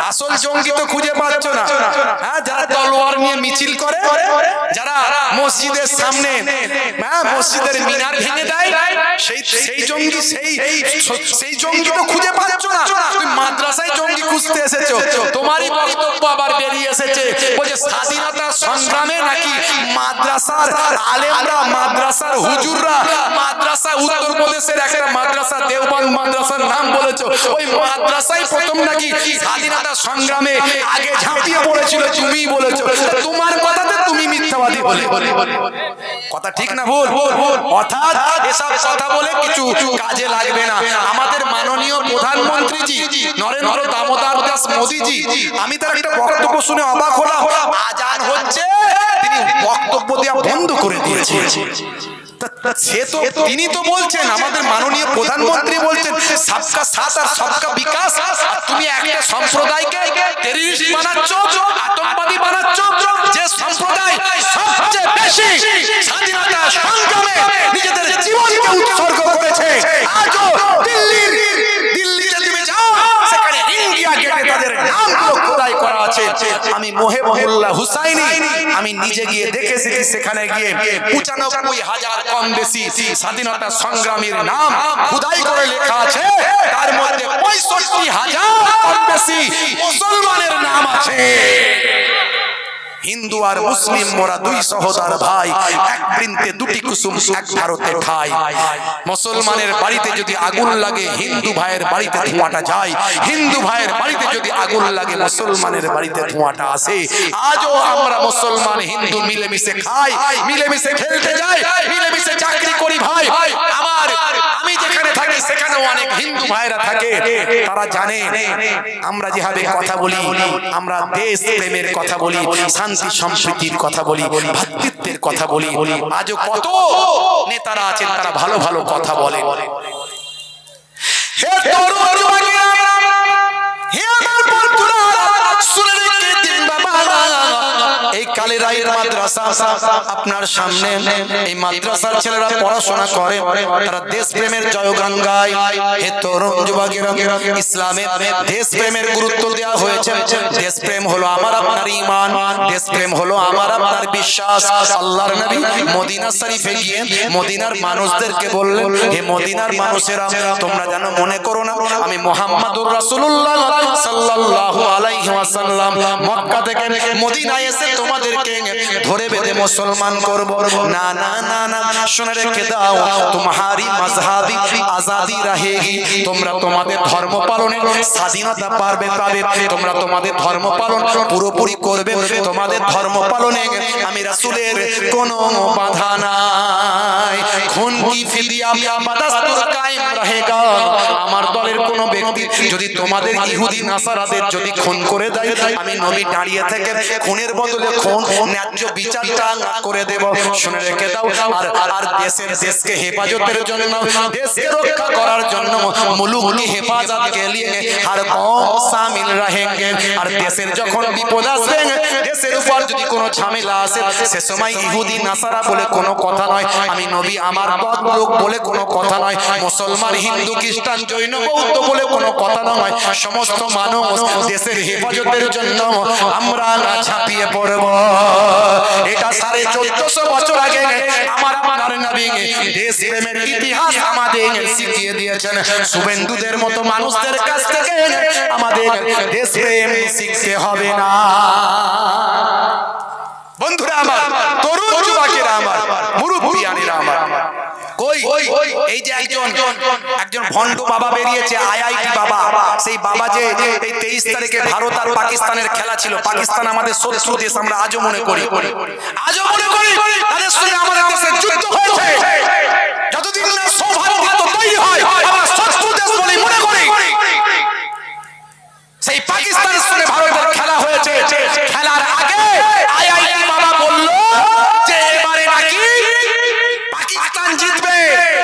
S1: আসল জঙ্গি তো খুঁজে পাচ্ছ না। হ্যাঁ, যারা তলোয়ার নিয়ে মিছিল করে, যারা মসজিদের সামনে মসজিদের মিনার ভেঙে দেয়, সেই জঙ্গি, সেই জঙ্গি তো খুঁজে পাচ্ছ না। তুমি মাদ্রাসায় জঙ্গি খুঁজতে এসেছো। তোমারই বক্তব্য আবার বেরিয়ে এসেছে, বলছে স্বাধীনতা সংগ্রামে নাকি মাদ্রাসার আলেমরা, মাদ্রাসার হুজুররা, মাদ্রাসা উত্তরপ্রদেশের একটা মাদ্রাসা দেওবন্দ মাদ্রাসার নাম বলেছো, ওই মাদ্রাসায় প্রথম নাকি স্বাধীনতা সংগ্রামে আগে ঝাঁপিয়ে পড়েছিল, তুমিই বলেছো। তোমার কথাতে তুমি মিথ্যাবাদী বলে, কথা ঠিক না ভুল? অর্থাৎ এসব কথা বলে কিছু কাজে লাগবে না। আমাদের মাননীয় প্রধানমন্ত্রীজি নরেন্দ্র দামোদর দাস মোদীজি, আমি তার একটা বক্তব্য শুনে অবাক হলাম। আজান হচ্ছে, তিনি বক্তব্য দেওয়া বন্ধ করে দিয়েছেন। তিনি তো বলছেন, আমাদের মাননীয় প্রধানমন্ত্রী বলছেন সবকা সাথ আর সবকা বিকাশ, আর তুমি একটা সম্প্রদায়কে টেররিস্ট বানাচ্ছ, আতঙ্কবাদী বানাচ্ছ। যে সম্প্রদায় সবচেয়ে বেশি স্বাধীনতা সংগ্রামে নিজেদের জীবনকে উৎসর্গ করেছে, আজও দিল্লিতে তুমি যাও, সেখানে ইন্ডিয়া গেটে তাদের নামগুলো খোদাই করা আছে। আমি মোহেবুল্লাহ হুসাইনি, আমি নিজে গিয়ে দেখেছি, সেখানে গিয়ে ৯৫,০০০ কম বেশি স্বাধীনতা সংগ্রামীর নাম খোদাই করে লেখা আছে, তার মধ্যে ৬৫,০০০ কম বেশি মুসলমানের নাম আছে। হিন্দু আর মুসলিম মোরা দুই সহোদর ভাই, এক বৃন্তে দুটি কুসুম এক ভারতে খাই। মুসলমানের বাড়িতে যদি আগুন লাগে, হিন্দু ভাইয়ের বাড়িতে ধোঁয়াটা যায়। হিন্দু ভাইয়ের বাড়িতে যদি আগুন লাগে, মুসলমানের বাড়িতে ধোঁয়াটা আসে। আজও আমরা মুসলমান হিন্দু মিলেমিশে খাই, মিলেমিশে খেলতে যাই, মিলেমিশে চাকরি করি ভাই। আমি যেখানে থাকি সেখানেও অনেক হিন্দু ভাইরা থাকে, তারা জানে আমরা যেভাবে কথা বলি, আমরা দেশ প্রেমের কথা বলি, শান্তি সম্প্রীতির কথা বলি, ভ্রাতৃত্বের কথা বলি। আজও কত নেতারা আছেন, তারা ভালো ভালো কথা বলে। হে তরুণ যুবকেরা, হে আমার বন্ধুরা, শুনে রেখে দিন বাবা, এই কালেরাইয়ের মাদ্রাসা আপনার সামনে, এই মাদ্রাসার ছেলেরা পড়াশোনা করে, তারা দেশ প্রেমের জয়গান গায়। হে তরুণ যুবকেরা, ইসলামে দেশ প্রেমের গুরুত্ব দেওয়া হয়েছে। দেশ প্রেম হলো আমার আপনার ঈমান, দেশ প্রেম হলো আমার আপনার বিশ্বাস। আল্লাহর নবী মদিনা শরীফে গিয়ে মদিনার মানুষদেরকে বললেন, হে মদিনার মানুষেরা, তোমরা যেন মনে করো না আমি মুহাম্মাদুর রাসূলুল্লাহ সাল্লাল্লাহু আলাইহি ওয়াসাল্লাম মক্কা থেকে মদিনায় এসে তোমাদেরকে ধরে বেঁধে মুসলমান করব। না না না না, শুনে রেখে দাও, তোমারি মাযহাবি আজাদি রহেগি। তোমরা তোমাদের ধর্ম পালনের স্বাধীনতা পাবে, তোমরা তোমাদের ধর্ম পালন পুরোপুরি করবে। তোমাদের ধর্ম পালনে আমি রাসূলের কোনো বাধা নাই। খুন কি ফিদিয়া বাদাস্তুর কায়েম রহেগা। আমার দলের কোনো ব্যক্তি যদি তোমাদের ইহুদি নাসারাদের যদি খুন করে দেয়, আমি নবী দাঁড়িয়ে থেকে খুনের বদলে খুন ন্যায্য বিচারটা করে দেব। শুনে রেখে দাও। আর দেশকে হেফাজতের জন্য, দেশকে রক্ষা করার জন্য মুলুক কি হেফাজত কে লিয়ে হর কওম শামিল रहेंगे। আর দেশের যখন বিপদ আসবে, দেশের উপর যদি কোনো ঝামেলা আসে, সে সময় ইহুদি নাসারা বলে কোনো কথা নয়, আমি নবী আমার লোক বলে কোনো কথা নয়, মুসলমান হিন্দু খ্রিস্টান জৈন বৌদ্ধ বলে কোনো কথা নয়। সমস্ত মানুষ দেশের হেফাজতের জন্য আমরা ঝাঁপিয়ে পড়ব। এটা 1450 বছর আগে আমার আপনার নবী দেশ প্রেমের ইতিহাস আমাদের শিখিয়ে দিয়েছেন। শুভেন্দুদের মতো মানুষদের কাছ থেকে আমাদের দেশ প্রেম শিখতে হবে না। বন্ধুরা আমার, তরুণ যুবকেরা আমার, মুরব্বিয়ানেরা আমার, কই এই যে একজন একজন ভণ্ড বাবা বেরিয়েছে, আইআইটি বাবা। সেই বাবা যে এই 23 তারিখে ভারত আর পাকিস্তানের খেলা ছিল, পাকিস্তান আমাদের শত্রু দেশ, আমরা আজও মনে করি, তাদের সঙ্গে আমাদের দেশের যুদ্ধ হয়েছে। যতদিন না সৌভাগ্য তৈরি হয় আমরা শত্রু দেশ বলে মনে করি। সেই পাকিস্তানের সঙ্গে ভারতের খেলা হয়েছে, খেলার আগে আইআইটি বাবা বলল যে এবারে নাকি পাকিস্তান জিতবে।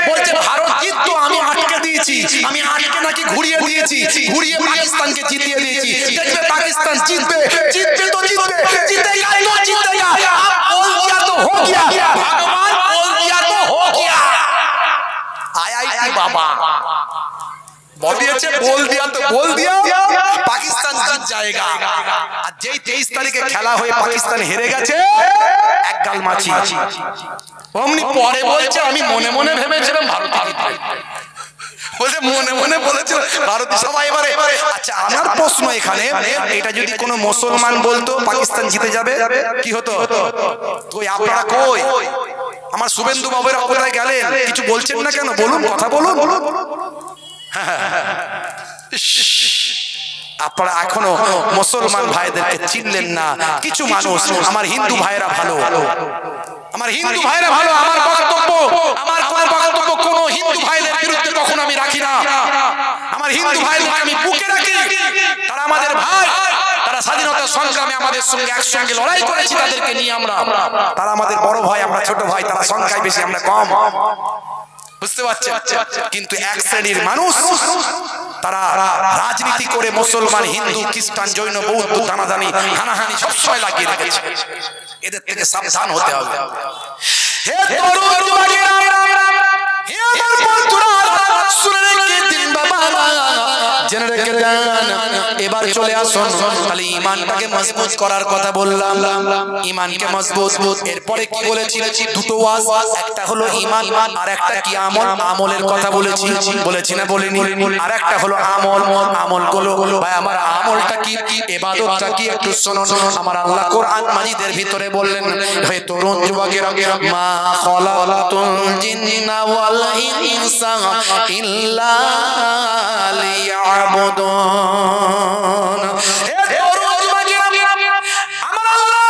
S1: বলছে ভারত জিততো, আমি আটকে দিয়েছি, আমি আটকে নাকি ঘুরিয়ে দিয়েছি, ঘুরিয়ে পাকিস্তানকে জিতিয়ে দিয়েছি। দেখবে পাকিস্তান জিতবে, জিতবে তো জিতবে, জিতেগা তো জিতেগা, আপ बोल दिया तो हो गया, भगवान बोल दिया तो हो गया। आईआईटी बाबा বলিয়েছে, बोल दिया तो बोल दिया, পাকিস্তান জিত जाएगा। আর যেই 23 তারিখে খেলা হয়ে পাকিস্তান হেরে গেছে, এক গাল মাছি অমনি পরে বলছে আমি মনে মনে ভেবেছিলাম ভারত জিতবে। বলছে মনে মনে বলেছিল ভারত। সবাই এবারে আচ্ছা, আমার প্রশ্ন এখানে, এটা যদি কোনো মুসলমান বলতো পাকিস্তান জিতে যাবে, কি হতো? কই আপনারা, কই আমার শুভেন্দু বাবুরা কোথায় গেলেন? কিছু বলছেন না কেন? বলুন, কথা বলুন। আপনারা এখনো মুসলমান ভাইদেরকে চিনলেন না। কিছু মানুষ, আমার হিন্দু ভাইরা ভালো, আমার হিন্দু ভাইরা ভালো। আমার বক্তব্য কোনো হিন্দু ভাইদের বিরুদ্ধে কখনো আমি রাখি না। আমার হিন্দু ভাইদের আমি বুকে রাখি, তারা আমাদের ভাই, তারা স্বাধীনতা সংগ্রামে আমাদের সঙ্গে একসঙ্গে লড়াই করেছি, তাদেরকে নিয়ে আমরা, তারা আমাদের বড় ভাই, আমরা ছোট ভাই, তারা সংখ্যায় বেশি, আমরা কম, বুঝতে পারছেন? কিন্তু এক শ্রেণীর মানুষ, তারা রাজনীতি করে মুসলমান, হিন্দু, খ্রিস্টান, জৈন, বৌদ্ধ দানাদানি হানাহানি সবসময় লাগিয়ে রেখেছে। এদের থেকে সাবধান হতে হবে। হে তরুণ যুবকেরা, হে আমার বন্ধুরা, শুনে রেখে দিন বাবা, জেনে রেখে দেন। এবার চলে আসুন, খালি ঈমানটাকে মজবুত করার কথা বললাম, ঈমানকে মজবুত। এরপরে কি বলেছি? দুটো ওয়াজ, একটা হলো ঈমান, আর একটা কি আমল, আমলের কথা বলেছি না বলিনি? আর একটা হলো আমল, আমলগুলো ভাই আমার আমলটা কি, ইবাদতটা কি, একটু শুনুন। আমার আল্লাহ কোরআন মাজিদের ভিতরে বললেন, হে তরুণ যুবকেরা, মা খালাকাতুল জিন্না ওয়াল ইনসা ইল্লা লিয়াবুদুন। হে তরুণ যুবকেরা, আমার আল্লাহ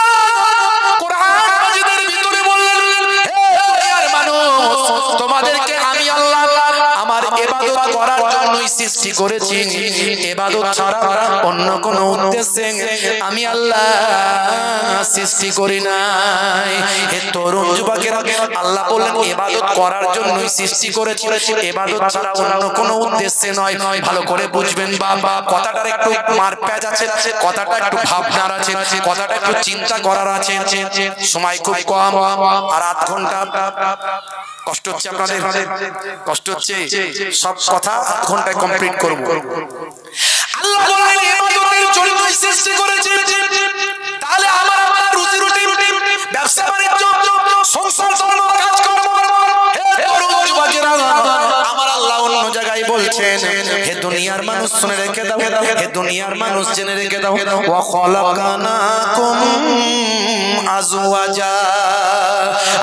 S1: কোরআন মাজিদের ভিতরে বললেন, হে দুনিয়ার মানুষ, তোমাদেরকে আমি আল্লাহ আমার ইবাদত করার জন্যই সৃষ্টি করেছি। ইবাদত ছাড়া অন্য কোনো উদ্দেশ্যে আমি আল্লাহ সৃষ্টি করি নাই। হে তরুণ যুবকেরা, আল্লাহ বললেন ইবাদত করার জন্যই সৃষ্টি করেছি, ইবাদত ছাড়া অন্য কোনো উদ্দেশ্যে নয়। ভালো করে বুঝবেন বাবা, কথাটার একটু মারপ্যাচ আছে, কথাটা একটু ভাবনার আছে, কথাটা একটু চিন্তা করার আছে। সময় খুব কম, আর আধ ঘন্টা। কষ্ট হচ্ছে আপনাদের? কষ্ট হচ্ছে? সব কথা আধ ঘন্টায় কমপ্লিট করব। আল্লাহ বলেন ইবাদতের জন্যই সৃষ্টি করেছে। তাহলে আমার রুজি রুটি, ব্যবসা বাণিজ্য, সংসার ধর্ম, কাজকর্ম, হে তরুণ যুবকেরা, আমার আল্লাহ অন্য জায়গায় বলছেন, হে দুনিয়ার মানুষ শুনে রেখে দাও, হে দুনিয়ার মানুষ জেনে রেখে দাও, ওয়া খালাকানাকুম আজওয়াজা,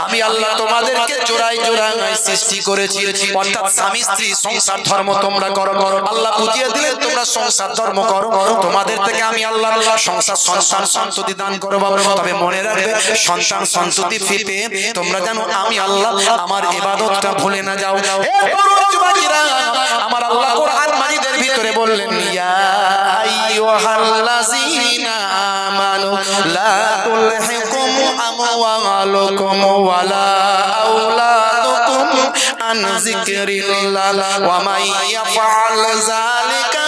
S1: আমি আল্লাহ তোমাদেরকে জোড়ায় জোড়ায় সৃষ্টি করেছি। অর্থাৎ স্বামী স্ত্রী সংসার ধর্ম তোমরা করো। আল্লাহ বুঝিয়ে দিলে তোমরা সংসার ধর্ম করো, তোমাদের থেকে আমি আল্লাহ সংসার সন্তান সন্ততি দান করব। তবে মনে রাখবে, সন্তান সন্ততি পেতে তোমরা জানো আমি আল্লাহ আমার ইবাদতটা ভুলে না যাও। আমার আল্লাহ কোরআন মাজিদের ভিতরে বললেন, ইয়া আইয়ুহাল্লাযীনা আমানু লা তুলহিকুম আমওয়ালুকুম ওয়ালা আওলাদুকুম আন যিকরিল্লাহ ওয়া মান ইয়াফআল যালিকা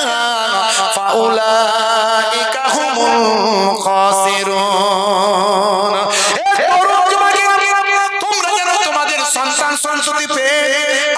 S1: ফাউলাইকা হুমুল খাসিরুন। তোমরা যেন তোমাদের সন্তান সন্ততি পেয়ে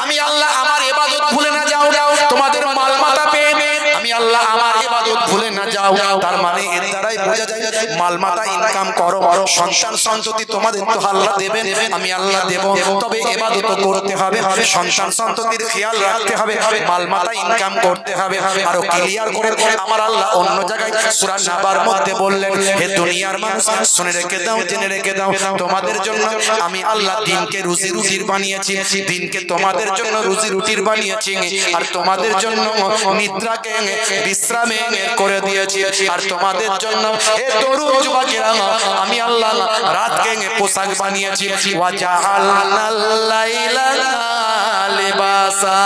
S1: আমি আল্লাহ আমার ইবাদত ভুলে না যাও, তোমাদের মাল মাতা পেয়ে আমি আল্লাহ আমার ইবাদত ভুলে না যাও। তার মানে এর দ্বারাই বোঝা যায় মাল মাতা ইনকাম করো, সন্তান সন্ততি তোমাদের তো আল্লাহ দেবেন, আমি আল্লাহ দেব, তবে ইবাদত করতে হবে, সন্তান সন্ততির খেয়াল রাখতে হবে, মাল মাতা ইনকাম করতে হবে। আরো ক্লিয়ার করে আমার আল্লাহ অন্য জায়গায় সূরা নাবার মধ্যে বললেন, হে দুনিয়ার মানুষ শুনে রেখে দাও, জেনে রেখে দাও, তোমাদের জন্য আমি আল্লাহ দিনকে রুজি রুটির বানিয়েছি, দিনকে তোমাদের জন্য রুজি রুটির বানিয়েছি, আর তোমাদের জন্য নিদ্রাকে বিশ্রামে করে দিয়েছি, আর তোমাদের জন্য হে তরুণ যুবকেরা আমি আল্লাহ রাতকে পোশাক বানিয়েছি। ওয়া জাআলনাল লাইলা লিবাসা,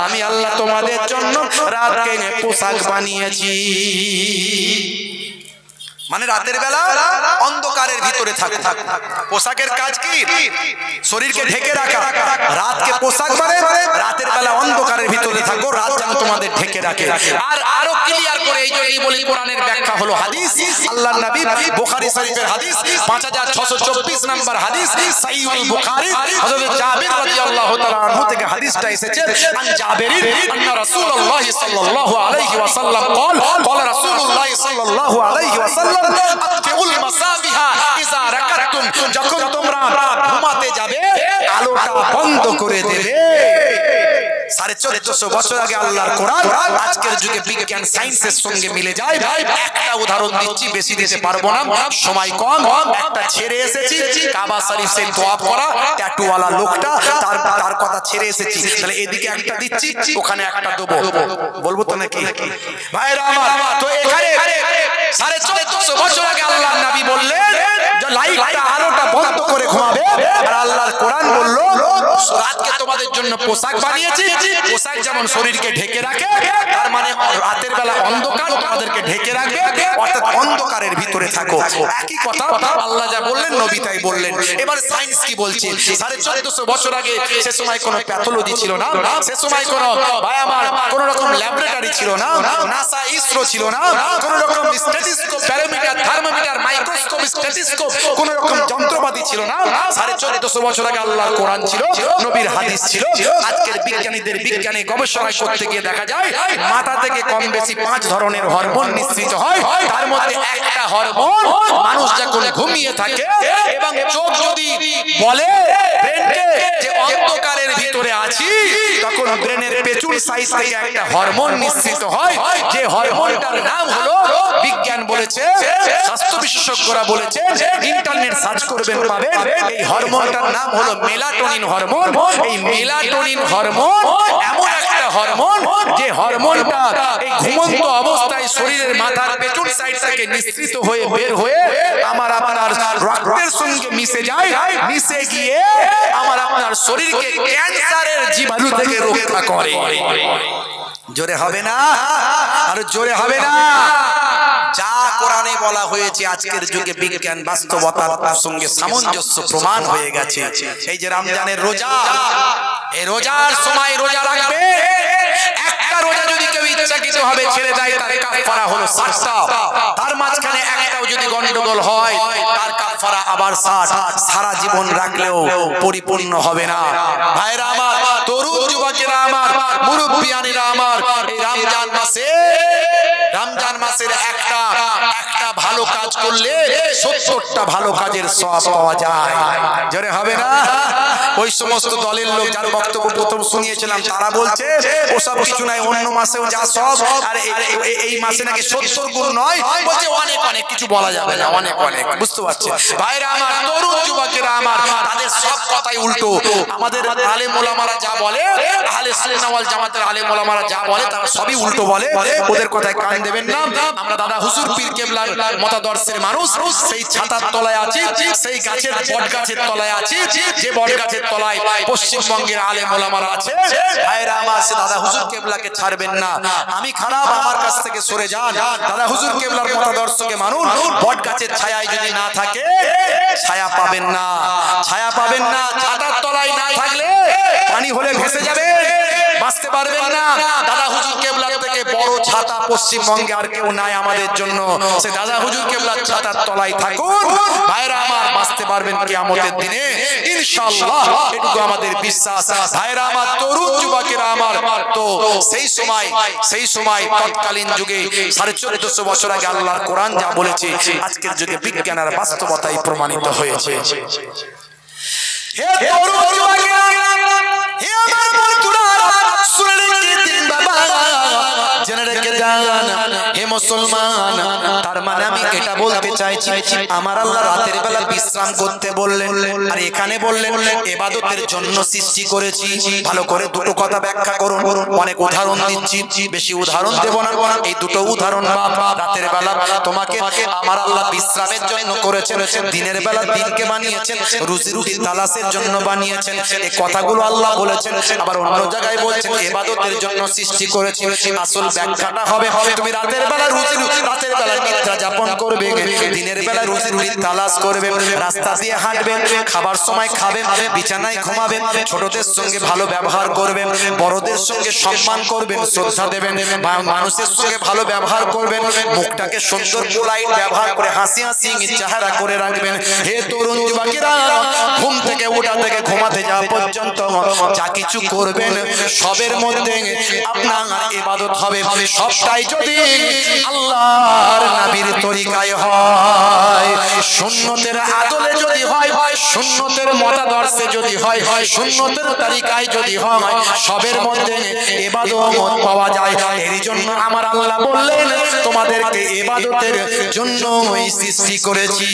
S1: আমি আল্লাহ তোমাদের জন্য রাতকে পোশাক বানিয়েছি। মানে রাতের বেলা অন্ধকারের ভিতরে থাকো। পোশাকের কাজ কি? শরীরকে ঢেকে রাখা। রাতকে পোশাক মানে রাতের বেলা অন্ধকারের ভিতরে থাকো, রাত যেন তোমাদের ঢেকে রাখে। আর আরো ক্লিয়ার করে এই জন্যই বলি কোরআনের ব্যাখ্যা হলো হাদিস, আল্লাহর নবী বুখারী শরীফের হাদিস 5624 নম্বর হাদিস, সহিহুল বুখারী, হযরত জাবির রাদিয়াল্লাহু তাআলা আনহু থেকে হাদিসটা এসেছে। আন জাবির আন্না রাসূলুল্লাহ সাল্লাল্লাহু আলাইহি ওয়াসাল্লাম قال قال رسول الله صلى الله عليه وسلم আতফিউল মাসাবিহা ইযা রাকাতুম, যখন তোমরা ঘুমাতে যাবে আলোটা বন্ধ করে দেবে। 1450 বছর আগে আল্লাহর কোরআন আজকের যুগে বিজ্ঞান সায়েন্সের সঙ্গে মিলে যায়। একটা উদাহরণ দিচ্ছি, বেশি দিতে পারবো না, সময় কম। একটা ছেড়ে এসেছি কাবা শরীফে তওয়াফ করা ট্যাটুওয়ালা লোকটা, তার কথা ছেড়ে এসেছি, তাহলে এদিকে একটা দিচ্ছি, ওখানে একটা দেবো, বলবো তো নাকি ভাইরা আমার? তো এখানে 1450 বছর আগে আল্লাহর নবী বললেন যে লাইটটা আলোটা বন্ধ করে ঘুমাবে, আর আল্লাহর কোরআন বলল রাতকে তোমাদের জন্য পোশাক বানিয়েছি। পোশাক যেমন শরীরকে ঢেকে রাখে, তার মানে রাতের বেলা অন্ধকার তোমাদেরকে ঢেকে রাখবে, অর্থাৎ অন্ধকারের ভিতরে থাকো। একই কথা আল্লাহ যা বললেন নবী তাই বললেন। এবার সায়েন্স কি বলছে? 1450 বছর আগে সে সময় কোনো প্যাথোলজি ছিল না, সে সময় কোনো ভাই আমার কোনো রকম ল্যাবরেটরি ছিল না, নাসা ইসরো ছিল না, কোনো রকম স্ট্যাটিস্কোপ, ব্যারোমিটার, থার্মোমিটার, মাইক্রোস্কোপ, স্ট্যাটিস্কোপ, কোনো রকম যন্ত্রপাতি ছিল না। 1450 বছর আগে আল্লাহর কোরআন ছিল, নবীর হাদিস ছিল। আজকের বিজ্ঞানীদের বিজ্ঞানে গবেষণা করতে গিয়ে দেখা যায় মাথা থেকে কম বেশি 5 ধরনের হরমোন নিঃসৃত হয়। তার মধ্যে একটা হরমোন মানুষ যখন ঘুমিয়ে থাকে এবং চোখ যদি বলে ব্রেনকে যে অন্ধকারের ভিতরে আছি, তখন ব্রেনের পেছন সাইড থেকে একটা হরমোন নিঃসৃত হয়, যে হরমোনটার নাম হলো, বিজ্ঞান বলেছে, স্বাস্থ্য বিশেষজ্ঞরা বলেছে, ইন্টারনেট সার্চ করবেন পাবেন, এই হরমোনটার নাম হলো মেলাটোনিন হরমোন। এই মেলাটোনিন হরমোন এমন একটা হরমোন যে হরমোনটা এই ঘুমন্ত অবস্থায় শরীরের মাথার পেছন সাইড থেকে নিঃসৃত হয়ে বের হয়ে আমার আপনার রক্তের সঙ্গে মিশে যায়, মিশে গিয়ে আমার আপনার শরীরকে ক্যান্সারের জীবাণু থেকে রক্ষা করে। জোরে হবে না? আর জোরে হবে না? যা কোরআনে বলা হয়েছে আজকের যুগে বিজ্ঞান বাস্তবতার সঙ্গে সামঞ্জস্য প্রমাণ হয়ে গেছে। এই যে রমজানের রোজা, এই রোজার সময় রোজা রাখবে, একটা রোজা যদি কেউ ইচ্ছাকৃত ভাবে ছেড়ে দেয় তার কাফারা হলো 60টা, তার মাঝখানে একটাও যদি গন্ডগোল হয় তার কাফারা আবার 60। সারা জীবন রাখলেও পরিপূর্ণ হবে না। ভাইরা আমার, তরুণ যুবকেরা আমার, মুরব্বিয়ানেরা আমার, এই রমজান মাসের একটা ভালো কাজ করলে 70টা ভালো কাজের সওয়াব পাওয়া যায়। জোরে হবে না? ওই সমস্ত দলের লোক যার বক্তব্য প্রথম শুনিয়েছিলাম তারা বলছে ওসব কিছু নাই, অন্য মাসেও যা সব, আর এই মাসে নাকি 70 গুণ নয়, বলছে অনেক অনেক কিছু বলা যাবে না, অনেক অনেক, বুঝতে পারছে? ভাইরা আমার, তরুণ যুবকেরা আমার, তাদের সব কথাই উল্টো। আমাদের আলেম ওলামারা যা বলে, আহলে সুন্নাহ ওয়াল জামাতের আলেম ওলামারা যা বলে তারা সবই উল্টো বলে, ওদের কথায় কান দেবেন না। আমরা দাদা হুজুর পীর কেবলার মতাদর্শের মানুষ, সেই ছাতার তলায় আছি, সেই গাছের বট গাছের তলায় আছি, যে বট গাছের তলায় পশ্চিমবঙ্গের আলেম ওলামারা আছে। ভাইরা আমার, সে দাদা হুজুর কেবলাকে ছাড়বেন না। আমি খারাপ, আমার কাছ থেকে সরে যান। দাদা হুজুর কেবলার মতাদর্শকে মানুন। বট গাছের ছায়ায় যদি না থাকে ছায়া পাবেন না, ছায়া পাবেন না। ছাতার তলায় না থাকলে পানি হলে ভেসে যাবে, বাঁচতে পারবেন না। দাদা হুজুর কেবলার থেকে বড় ছাতা পশ্চিমবঙ্গে আর কেউ নাই আমাদের জন্য। সে দাদা হুজুর কেবলার ছাতার তলায় থাকুন। ভাইরা আমার, বাঁচতে পারবেন কিয়ামতের দিনে ইনশাআল্লাহ, এটুকু আমাদের বিশ্বাস। ভাইরা আমার, তরুণ যুবকেরা আমার। তো সেই সময় তৎকালীন যুগে 1450 বছর আগে আল্লাহর কোরআন যা বলেছে আজকের যুগে বিজ্ঞান আর বাস্তবতাই প্রমাণিত হয়েছে। হে তরুণ যুবকেরা, হে আমার বন্ধুরা, শুনে রেখে দিন বাবা, জেনে রেখে যান হে মুসলমান। তার মানে আমি এটা বলতে চাইছি আমার আল্লাহ রাতের বেলা বিশ্রাম করতে বললেন, আর এখানে বললেন ইবাদতের জন্য সৃষ্টি করেছি। ভালো করে দুটো কথা ব্যাখ্যা করুন। অনেক উদাহরণ দিচ্ছি, বেশি উদাহরণ দেব না, এই দুটো উদাহরণ বাবা। রাতের বেলা তোমাকে আমার আল্লাহ বিশ্রামের জন্য করেছেন, দিনের বেলা দিনকে বানিয়েছেন রুজি রুটি তালাশের জন্য বানিয়েছেন। এই কথাগুলো আল্লাহ বলেছেন। আবার অন্য জায়গায় বলছেন ইবাদতের জন্য সৃষ্টি করেছি। আসল ব্যাখ্যাটা হবে তুমি রাতের বেলা রাতের বেলা নিদ্রা যাপন করবে, দিনের বেলা রুজি রুটি তালাশ করবে, রাস্তা দিয়ে হাঁটবে, খাবার সময় খাবে, বিছানায় ঘুমাবে, ছোটদের সঙ্গে ভালো ব্যবহার করবেন, বড়দের সঙ্গে সম্মান করবেন, শ্রদ্ধা দেবেন, মানুষের সঙ্গে ভালো ব্যবহার করবেন, মুখটাকে সুন্দর পোলাইট ব্যবহার করে হাসি হাসি চেহারা করে রাখবেন। হে তরুণ যুবকেরা, ঘুম থেকে ওঠা থেকে ঘুমাতে যাওয়া পর্যন্ত যা কিছু করবেন সবের মধ্যে আপনার ইবাদত হবে। সবটাই যদি আল্লাহর নবীর তরিকায় হয়, সুন্নতের আদলে যদি হয়, সুন্নতের মতাদর্শে যদি হয়, সুন্নতের তরিকায় যদি হয়, সবের মধ্যে ইবাদত পাওয়া যায়। এর জন্য আমার আল্লাহ বললেন তোমাদেরকে ইবাদতের জন্য সৃষ্টি করেছি।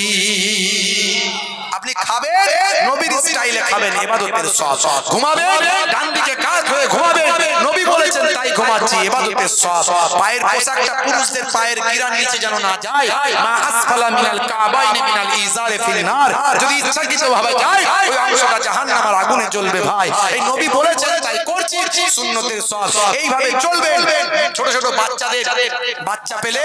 S1: আপনি খাবেন নবীর স্টাইলে খাবেন, ইবাদতের সব। ঘুমাবেন ডান দিকে কাত হয়ে ঘুমাবেন, নবী বলেছেন তাই ঘুমাচ্ছি, ইবাদতের সব। পায়ের পোশাকটা পুরুষদের পায়ের গিরার নিচে যেন না যায়, মা আসফালা মিনাল কাবাইনি মিনাল ইজারে ফিল নার, যদি ইচ্ছাকৃতভাবে যায় ওই অংশটা জাহান্নামের আগুনে জ্বলবে। ভাই এই নবী বলেছেন তাই করছি, সুন্নতের সব। এইভাবে চলবেন। ছোট ছোট বাচ্চা পেলে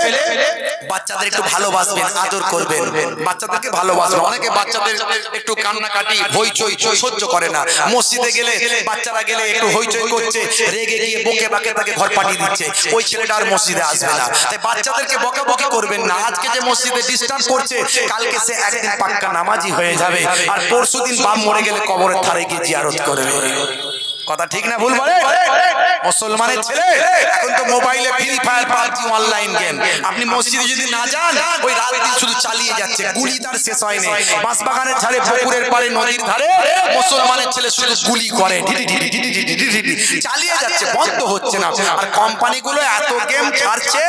S1: বাচ্চাদের একটু ভালোবাসবেন, আদর করবেন, বাচ্চাদেরকে ভালোবাসবেন। অনেকে বাচ্চাদের একটু কান্নাকাটি হইচই সহ্য করে না। মসজিদে গেলে বাচ্চারা গেলে একটু হইচই করছে, রেগে গিয়ে বকে বাকে তাকে ঘর পাঠিয়ে দিচ্ছে, ওই ছেলেটা আর মসজিদে আসবে না। তাই বাচ্চাদেরকে বকাবকি করবেন না। আজকে যে মসজিদে ডিস্টার্ব করছে, কালকে সে একদিন পাক্কা নামাজি হয়ে যাবে, আর পরশুদিন বাপ মরে গেলে কবরের ধারে গিয়ে জিয়ারত করবে। কথা ঠিক না ভুল বলে? মুসলমানের ছেলে এখন তো মোবাইলে free fire, PUBG, online game. আপনি মসজিদে যদি না যান, ওই রাত দিন শুধু চালিয়ে যাচ্ছে, গুলি তার শেষ হয় না। বাঁশবাগানের ধারে, পুকুরের পাড়ে, নদীর ধারে মুসলমানের ছেলে শুধু গুলি করে, চালিয়ে যাচ্ছে, বন্ধ হচ্ছে না। আর কোম্পানিগুলো এত গেম ছাড়ছে,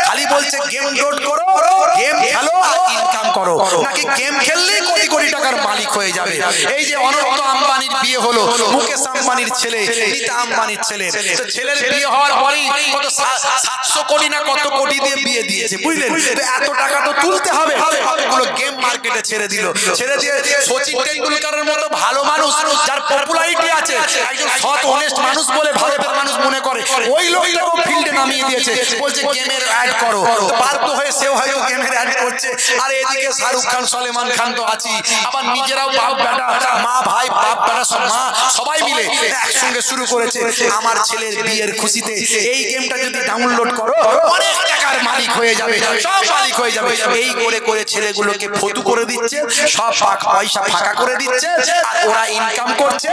S1: খালি বলছে গেম লোড করো, গেম খেলো আর ইনকাম করো, নাকি গেম খেললেই কোটি কোটি টাকার মালিক হয়ে যাবে। এই যে অনন্ত আম্বানির বিয়ে হলো, মুকেশ আম্বানির ছেলে, নীতা আম্বানির ছেলে, তো ছেলের বিয়ে হওয়ার পরেই কত 700 কোটি না কত কোটি দিয়ে বিয়ে দিয়েছে, বুঝলেন? তো এত টাকা তো তুলতে হবে, কতগুলো গেম মার্কেটে ছেড়ে দিল। ছেড়ে দিয়ে সচিন টেন্ডুলকারের মতো ভালো মানুষ, যার পপুলারিটি আছে, একজন সৎ অনেস্ট মানুষ বলে ভারতের মানুষ মনে করে, ওই লোকটাও ফিল্ডে নামিয়ে দিয়েছে, বলছে গেমের অ্যাড করো। বাধ্য হয়ে সেও হয়তো গেমের অ্যাড করছে। আর এদিকে শাহরুখ খান, সলেমান খান তো আছি, আবার নিজেরাও বাপ বেটা, মা ভাই, বাপ বেটা সব, মা সবাই মিলে একসঙ্গে শুরু করেছে, আমার ছেলের বিয়ের খুশিতে এই গেমটা যদি ডাউনলোড করো অনেক টাকার মালিক হয়ে যাবে, সব মালিক হয়ে যাবে। এই করে করে ছেলেগুলোকে ফতু করে দিচ্ছে, সব পয়সা ফাঁকা করে দিচ্ছে, আর ওরা ইনকাম করছে।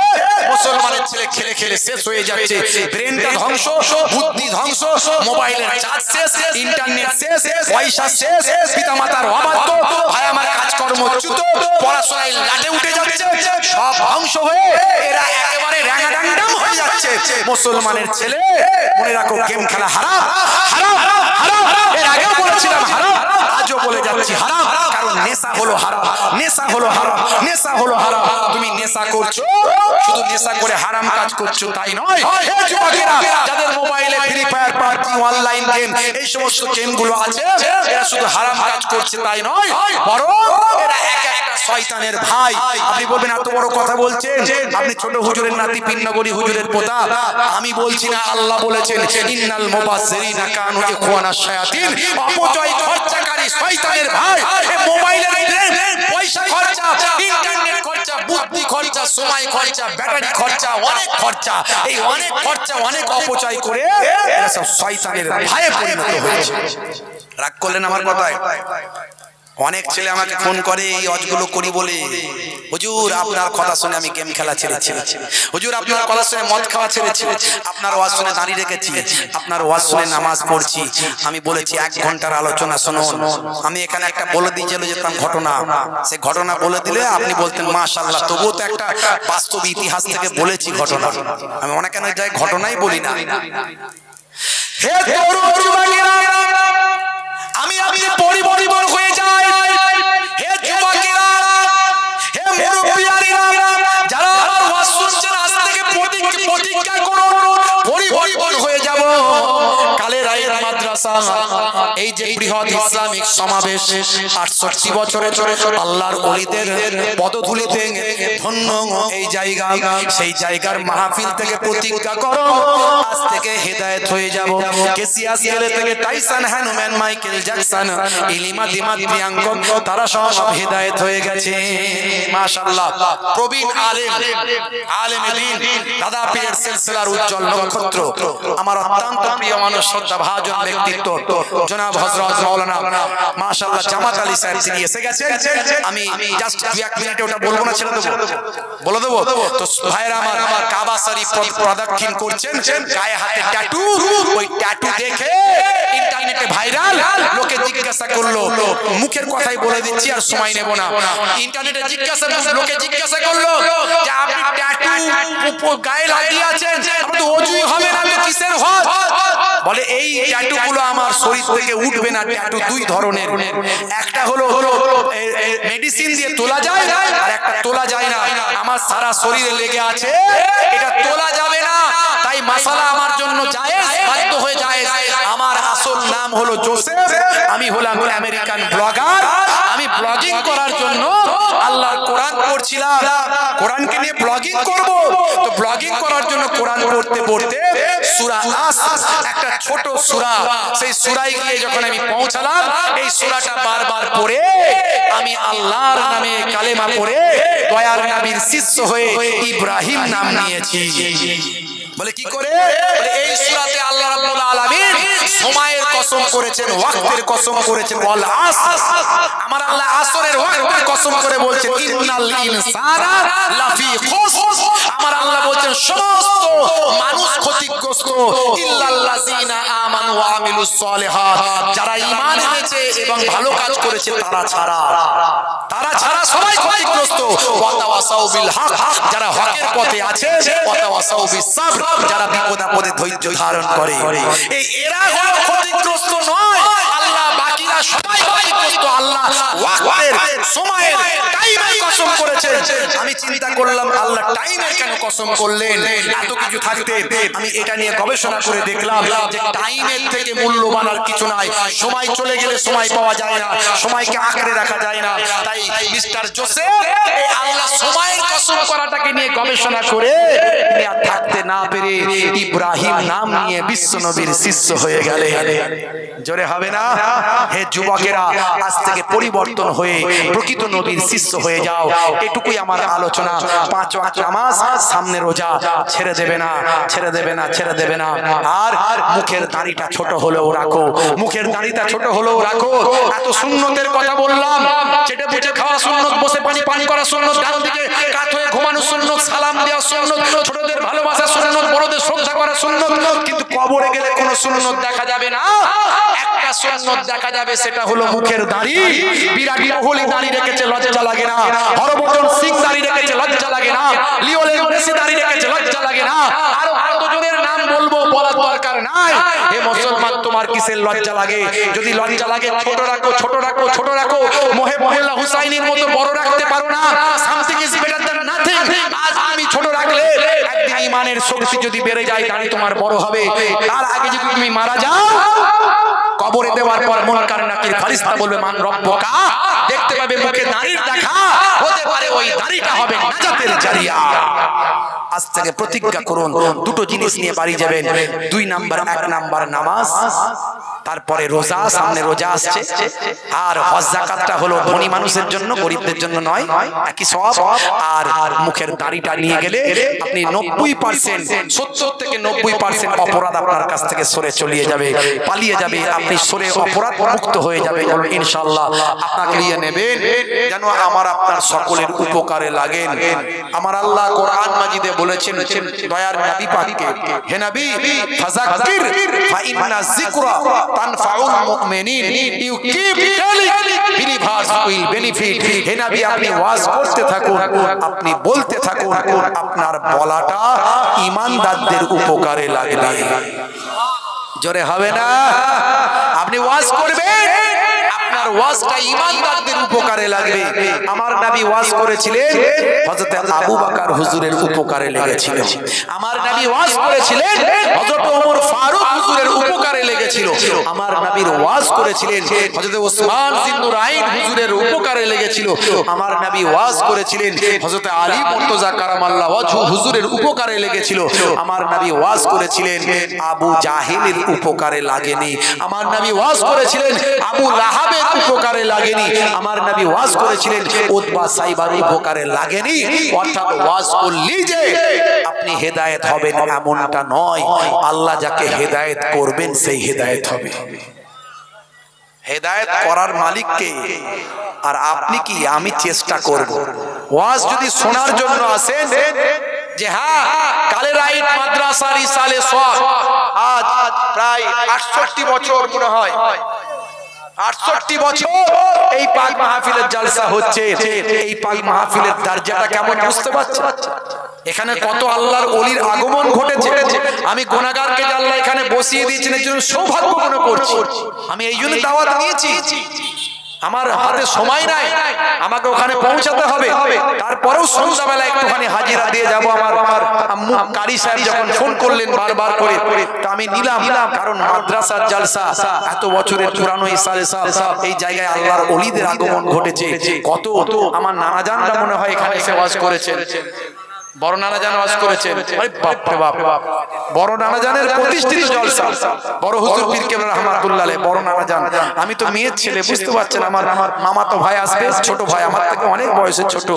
S1: মুসলমানের ছেলে খেলে খেলে শেষ হয়ে যাচ্ছে, ব্রেনটা ধ্বংস, বুদ্ধি ধ্বংস, মোবাইলের চার্জ শেষ, ইন্টারনেট শেষ, পয়সা শেষ, পিতামাতার অবাধ্য, ভাই আমার কাজকর্ম চ্যুত, পড়াশোনায় লাটে উঠে যাচ্ছে, সব ধ্বংস হয়ে এরা একেবারে র্যাঙ্গাডাঙ্গাম হয়ে যাচ্ছে। মুসলমানের ছেলে মনে রাখো, গেম খেলা হারাম, হারাম, হারাম। এর আগেও বলেছিলাম হারাম, আজও বলে যাচ্ছি হারাম, কারণ নেশা হলো হারাম, নেশা হলো হারাম, নেশা হলো হারাম। তুমি নেশা করছো, শুধু নেশা করে হারাম কাজ করছো তাই নয়। এই যুবকেরা যাদের মোবাইলে free fire, PUBG, online game, এই সমস্ত গেমগুলো আছে, এরা শুধু হারাম কাজ করছে তাই নয়, বরং এরা এক একটা শয়তানের ভাই। আপনি বলবেন এত বড় কথা বলছেন, আপনি ছোট হুজুরের নাতি, পিন্নগরী হুজুরের পোতা। আমি বলছি না, আল্লাহ বলেছেন ইন্নাল মুবাজ্জিরিনা কানু ইখওয়ানাশ শায়াতিন, অপচয় খরচাকারী শয়তানের ভাই। এই মোবাইলের পয়সা খরচা, ইন্টারনেট খরচা, বুদ্ধি খরচা, সময় খরচা, ব্যাটারি খরচা, অনেক খরচা, এই অনেক খরচা, অনেক অপচয় করে এরা সব শয়তানের ভাইয়ে পরিণত হয়েছে। রাগ করলেন আমার কথায়? অনেক ছেলে আমাকে ফোন করে এই হজগুলো করি বলে, হুজুর আপনার কথা শুনে আমি গেম খেলা ছেড়েছি, হুজুর আপনার কথা শুনে মদ খাওয়া ছেড়েছি, আপনার ওয়াজ শুনে দাঁড়িয়ে রেখেছি, আপনার ওয়াজ শুনে নামাজ পড়ছি। আমি বলেছি 1 ঘন্টার আলোচনা শুনুন, আমি এখানে একটা বলে দিয়ে চলে যেতাম ঘটনা, সেই ঘটনা বলে দিলে আপনি বলতেন মাশাআল্লাহ, তবুও তো একটা বাস্তব ইতিহাস থেকে বলেছি ঘটনা। আমি অনেকে না যাই ঘটনাই বলি না। হে তরুণ যুবকেরা, আমি আপনি পরিবর্তন হয়ে যাই। হে যুবকেরা, হে মুরব্বিয়ারা, যারা আমার ওয়াজ শুনছেন আজ থেকে প্রতিজ্ঞা করুন পরিবর্তন হয়ে যাব। কালের আইন মাদ্রাসা এই যে বৃহৎ ইসলামিক সমাবেশ 68 বছরে আল্লাহর ওলিদের পদধূলিতে ধন্য এই জায়গা, সেই জায়গার মাহফিল থেকে প্রতিজ্ঞা করো আজ থেকে হেদায়েত হয়ে যাব। কেসিয়াস গেলে থেকে Tyson Hanuman Michael Jackson ইলিমা দিমাত Priyank তারা সব হেদায়েত হয়ে গেছে মাশাআল্লাহ। প্রবীণ আলেমে দ্বীন দাদা পীরের সিলসিলার উজ্জ্বল নক্ষত্র, আমার অত্যন্ত প্রিয় মানুষ, শ্রদ্ধাভাজন ব্যক্তিত্ব জনাব হযরত মাওলানা মাশাআল্লাহ জামাত আলী সাহেব তিনি এসে গেছেন। আমি জাস্ট 2-1 মিনিটে ওটা বলবো না, ছেড়ে দেবো, বলে দেবো। তো ভাইরা আমার কাবা শরীফ প্রদক্ষিণ করছেন, গায়ে হাতে ট্যাটু, ওই ট্যাটু দেখে ইন্টারনেটে ভাইরাল, লোকে জিজ্ঞাসা করলো, মুখের কথাই বলে দিচ্ছি আর সময় নেব না, ইন্টারনেটে লোকে জিজ্ঞাসা করলো যে আপনি ট্যাটু গায়ে লাগিয়ে আছেন, আপনি তো ওযুই হবে না, তো কিসের হজ? বলে এই ট্যাটু গুলো আমার শরীর থেকে উঠবে না। ট্যাটু 2 ধরনের, একটা হলো মেডিসিন দিয়ে তোলা যায় আর একটা তোলা যায় না। আমার সারা শরীরে লেগে আছে, এটা তোলা যাবে না, তাই মাসালা আমার জন্য জায়েজ, বাধ্য হয়ে জায়েজ। আমার আসল নাম হলো জোসেফ, আমি হলাম আমেরিকান ব্লগার, আমি ব্লগিং করার জন্য আল্লাহর কোরআন পড়ছিলাম, কোরআনকে নিয়ে ব্লগিং করব। তো ব্লগিং করার জন্য কোরআন পড়তে পড়তে সূরা আস, একটা ছোট সূরা, সেই সূরায় গিয়ে যখন আমি পৌঁছালাম, এই সূরাটা বারবার পড়ে আমি আল্লাহর নামে কালেমা পড়ে দয়ার নবীর শিষ্য হয়ে ইব্রাহিম নাম নিয়েছি। বলে কি করে? বলে এই সূরাতে আল্লাহ রাব্বুল আলামিন সময়ের কসম করেছেন, ওয়াক্তের কসম করেছেন, ওয়াল আসর, আমার আল্লাহ আসরের ওয়াক্তের কসম করে বলছেন ইন্নাল ইনসানা লাফি খুসর, আমার আল্লাহ বলছেন সমস্ত মানুষ ক্ষতিগ্রস্ত, ইল্লাল্লাযিনা আমানু ওয়া আমিলুস সলিহাত, যারা ঈমান এনেছে এবং ভালো কাজ করেছে তারা ছাড়া সবাই ক্ষতিগ্রস্ত। ওয়া তাওয়াসাউ বিল হক, যারা হকের পথে আছে, ওয়া তাওয়াসাউ বিস সাবর, যারা বিপদ আপদে ধৈর্য ধারণ করে, এরা হলো ক্ষতিগ্রস্ত নয়। আল্লাহ বাকিরা সবাই ক্ষতিগ্রস্ত। আল্লাহ ওয়াক্তের সময়ের টাইমের কসম করেছেন। আমি চিন্তা করলাম আল্লাহ টাইমের কেন কসম করলেন? এত কিছু থাকতে আমি এটা নিয়ে গবেষণা করে দেখলাম যে টাইমের থেকে মূল্যবান আর কিছু নাই। সময় চলে গেলে সময় পাওয়া যায় না, সময়কে আঁকড়ে রাখা যায় না। তাই মিস্টার জোসেফ এই আল্লাহ সময়ের কসম করাটাকে নিয়ে গবেষণা করে থাকতে না পেরে ইব্রাহিম নাম নিয়ে বিশ্ব নবীর শিষ্য হয়ে গেলেন। জোরে হবে না? হে যুবকেরা, আজ থেকে পরিবর্তন হয়ে প্রকৃত নবীর শিষ্য হয়ে যাও। এটুকুই আমার আলোচনা। 5 ওয়াক্ত নামাজ, সামনে রোজা, ছেড়ে দেবে না, ছেড়ে দেবে না, ছেড়ে দেবে না। আর মুখের দাড়িটা ছোট হলেও রাখো, মুখের দাড়িটা ছোট হলেও রাখো। এত সুন্নতের কথা বললাম, চেটে পুটে খাওয়া সুন্নত, বসে পানি পান করা সুন্নত, ডান দিকে কাত হয়ে ঘুমানো সুন্নত, সালাম দেওয়া সুন্নত, ছোটদের ভালোবাসা সুন্নত, বড়দের শ্রদ্ধা করা সুন্নত। কিন্তু কবরে গেলে কোনো সুন্নত দেখা যাবে না। একটা সুন্নত দেখা যাবে, সেটা হলো মুখের দাড়ি। বিরাট কোহলি দাড়ি রেখেছে, লজ্জা লাগে না? হরভজন সিং দাড়ি রেখেছে, লজ্জা লাগে না? লিওনেল মেসি দাড়ি রেখেছে, লজ্জা লাগে না? আর কতজনের নাম বলবো, বলার দরকার নাই। হে মুসলমান, তোমার কিসের লজ্জা লাগে? যদি লজ্জা লাগে ছোট রাখো, ছোট রাখো, ছোট রাখো। মোহাম্মদুল্লাহ হুসাইনের মতো বড় রাখতে পারো না। Something is better than nothing. আজ আমি ছোট রাখলে একদিন ঈমানের শক্তি যদি বেড়ে যায়, দাড়ি তোমার বড় হবে। তার আগে যদি তুমি মারা যাও, কবরে দেওয়ার পর মুনকার নাকির ফেরেশতা বলবে মান রব্বুকা, দেখতে পাবে মুখে দাড়ির দেখা, হতে পারে ওই দাড়িটা হবে নাজাতের জারিয়া। আজ থেকে প্রতিজ্ঞা করুন, দুটো জিনিস নিয়ে বাড়ি যাবেন। 2 নাম্বার, 1 নাম্বার নামাজ, তারপরে রোজা, সামনে রোজা আসছে। আর হজ যাকাতটা হলো ধনী মানুষের জন্য, গরিবদের জন্য নয়, একই সওয়াব। আর মুখের দাড়িটা নিয়ে গেলে আপনি 90%, 70 থেকে 90% অপরাধ আপনার কাছ থেকে সরে চলিয়ে যাবে, পালিয়ে যাবে, আপনি সরে অপরাধ মুক্ত হয়ে যাবে ইনশাআল্লাহ। আপনাকে নিয়ে নেবেন যেন আমার আপনার সকলের উপকারে লাগেন। আমার আল্লাহ কোরআন মাজিদে বলেছেন দয়ার নবী পাককে, হে নবী ফাযাক্কির ফা ইন্না যিকরা তানফাউল মুমিনিন, you keep telling believers will benefit. হে নবী আপনি ওয়াজ করতে থাকুন, আপনি বলতে থাকুন, আপনার বলাটা ঈমানদারদের উপকারে লাগবে। জোরে হবে না? আপনি ওয়াজ করবেন, আপনার ওয়াজটা ঈমানদারদের উপকারে লাগবে। আমার নবী ওয়াজ করেছিলেন, হযরত আবু বকর হুজুরের উপকারে লেগেছিল। আমার নবী ওয়াজ করেছিলেন, হযরত ওমর ফারুক হুজুরের উপকারে লেগেছিল। আমার নবীর ওয়াজ করেছিলেন, হযরত ওসমান জিন্নুরাইন হুজুরের উপকারে লেগেছিল। আমার নবী ওয়াজ করেছিলেন, হযরত আলী মুর্তজা কারামাল্লাহু ওয়াজহু হুজুরের উপকারে লেগেছিল। আমার নবী ওয়াজ করেছিলেন, আবু জাহিলের উপকারে লাগেনি। আমার নবী ওয়াজ করেছিলেন, আবু লাহাবের উপকারে লাগেনি। আমার নবী ওয়াজ করেছিলেন, উতবা সাইবার উপকারে লাগেনি। অর্থাৎ ওয়াজ করলেই যে আপনি হেদায়েত হবেন এমনটা নয়, আল্লাহ যাকে হেদায়েত করবেন সেই হেদায়েত হবে। হেদায়েত করার মালিক কে? আর আপনি কি? আমি চেষ্টা করব। ওয়াজ যদি শোনার জন্য আসেন, যে হ্যাঁ কালের আইন মাদ্রাসার ইসালে সওয়াব আজ প্রায় 68 বছর মনে হয়, 68 বছর এই পাক মাহফিলের জলসা হচ্ছে। এই পাক মাহফিলের দরজাটা কেমন বুঝতে পারছেন? এখানে কত আল্লাহর ওলির আগমন ঘটেছে। আমি গুনাহগারকে আল্লাহ এখানে বসিয়ে দিয়েছেন, এর জন্য সৌভাগ্য মনে করছি। আমি এই জন্য দাওয়াত নিয়েছি। আমার হাতে সময় নাই, আমাকে ওখানে পৌঁছাতে হবে। তারপরেও সন্ধ্যাবেলা একটুখানি হাজিরা দিয়ে যাব। আমার আম্মু কারি সাহেব যখন ফোন করলেন বারবার করে, তা আমি নিলাম। কারণ মাদ্রাসার জলসা, এত বছরের পুরানো ইসালে সাহেব, এই জায়গায় আল্লাহর ওলিদের আগমন ঘটেছে। কত আমার নানা জানরা মনে হয় এখানে এসে ওয়াজ করেছেন। বড় নানা জান ওয়াজ করেছেন। আরে বাপ রে বাপ, বড় নানা জানের প্রতিষ্ঠিত জলসা, বড় হুজুর পীর কেবলা রাহমাতুল্লাহ আলাইহি, বড় নানা জান। আমি তো মেয়ের ছেলে, বুঝতে পারছেন। আমার মামাতো ভাই আসবে, ছোট ভাই, আমার থেকে অনেক বয়সে ছোট,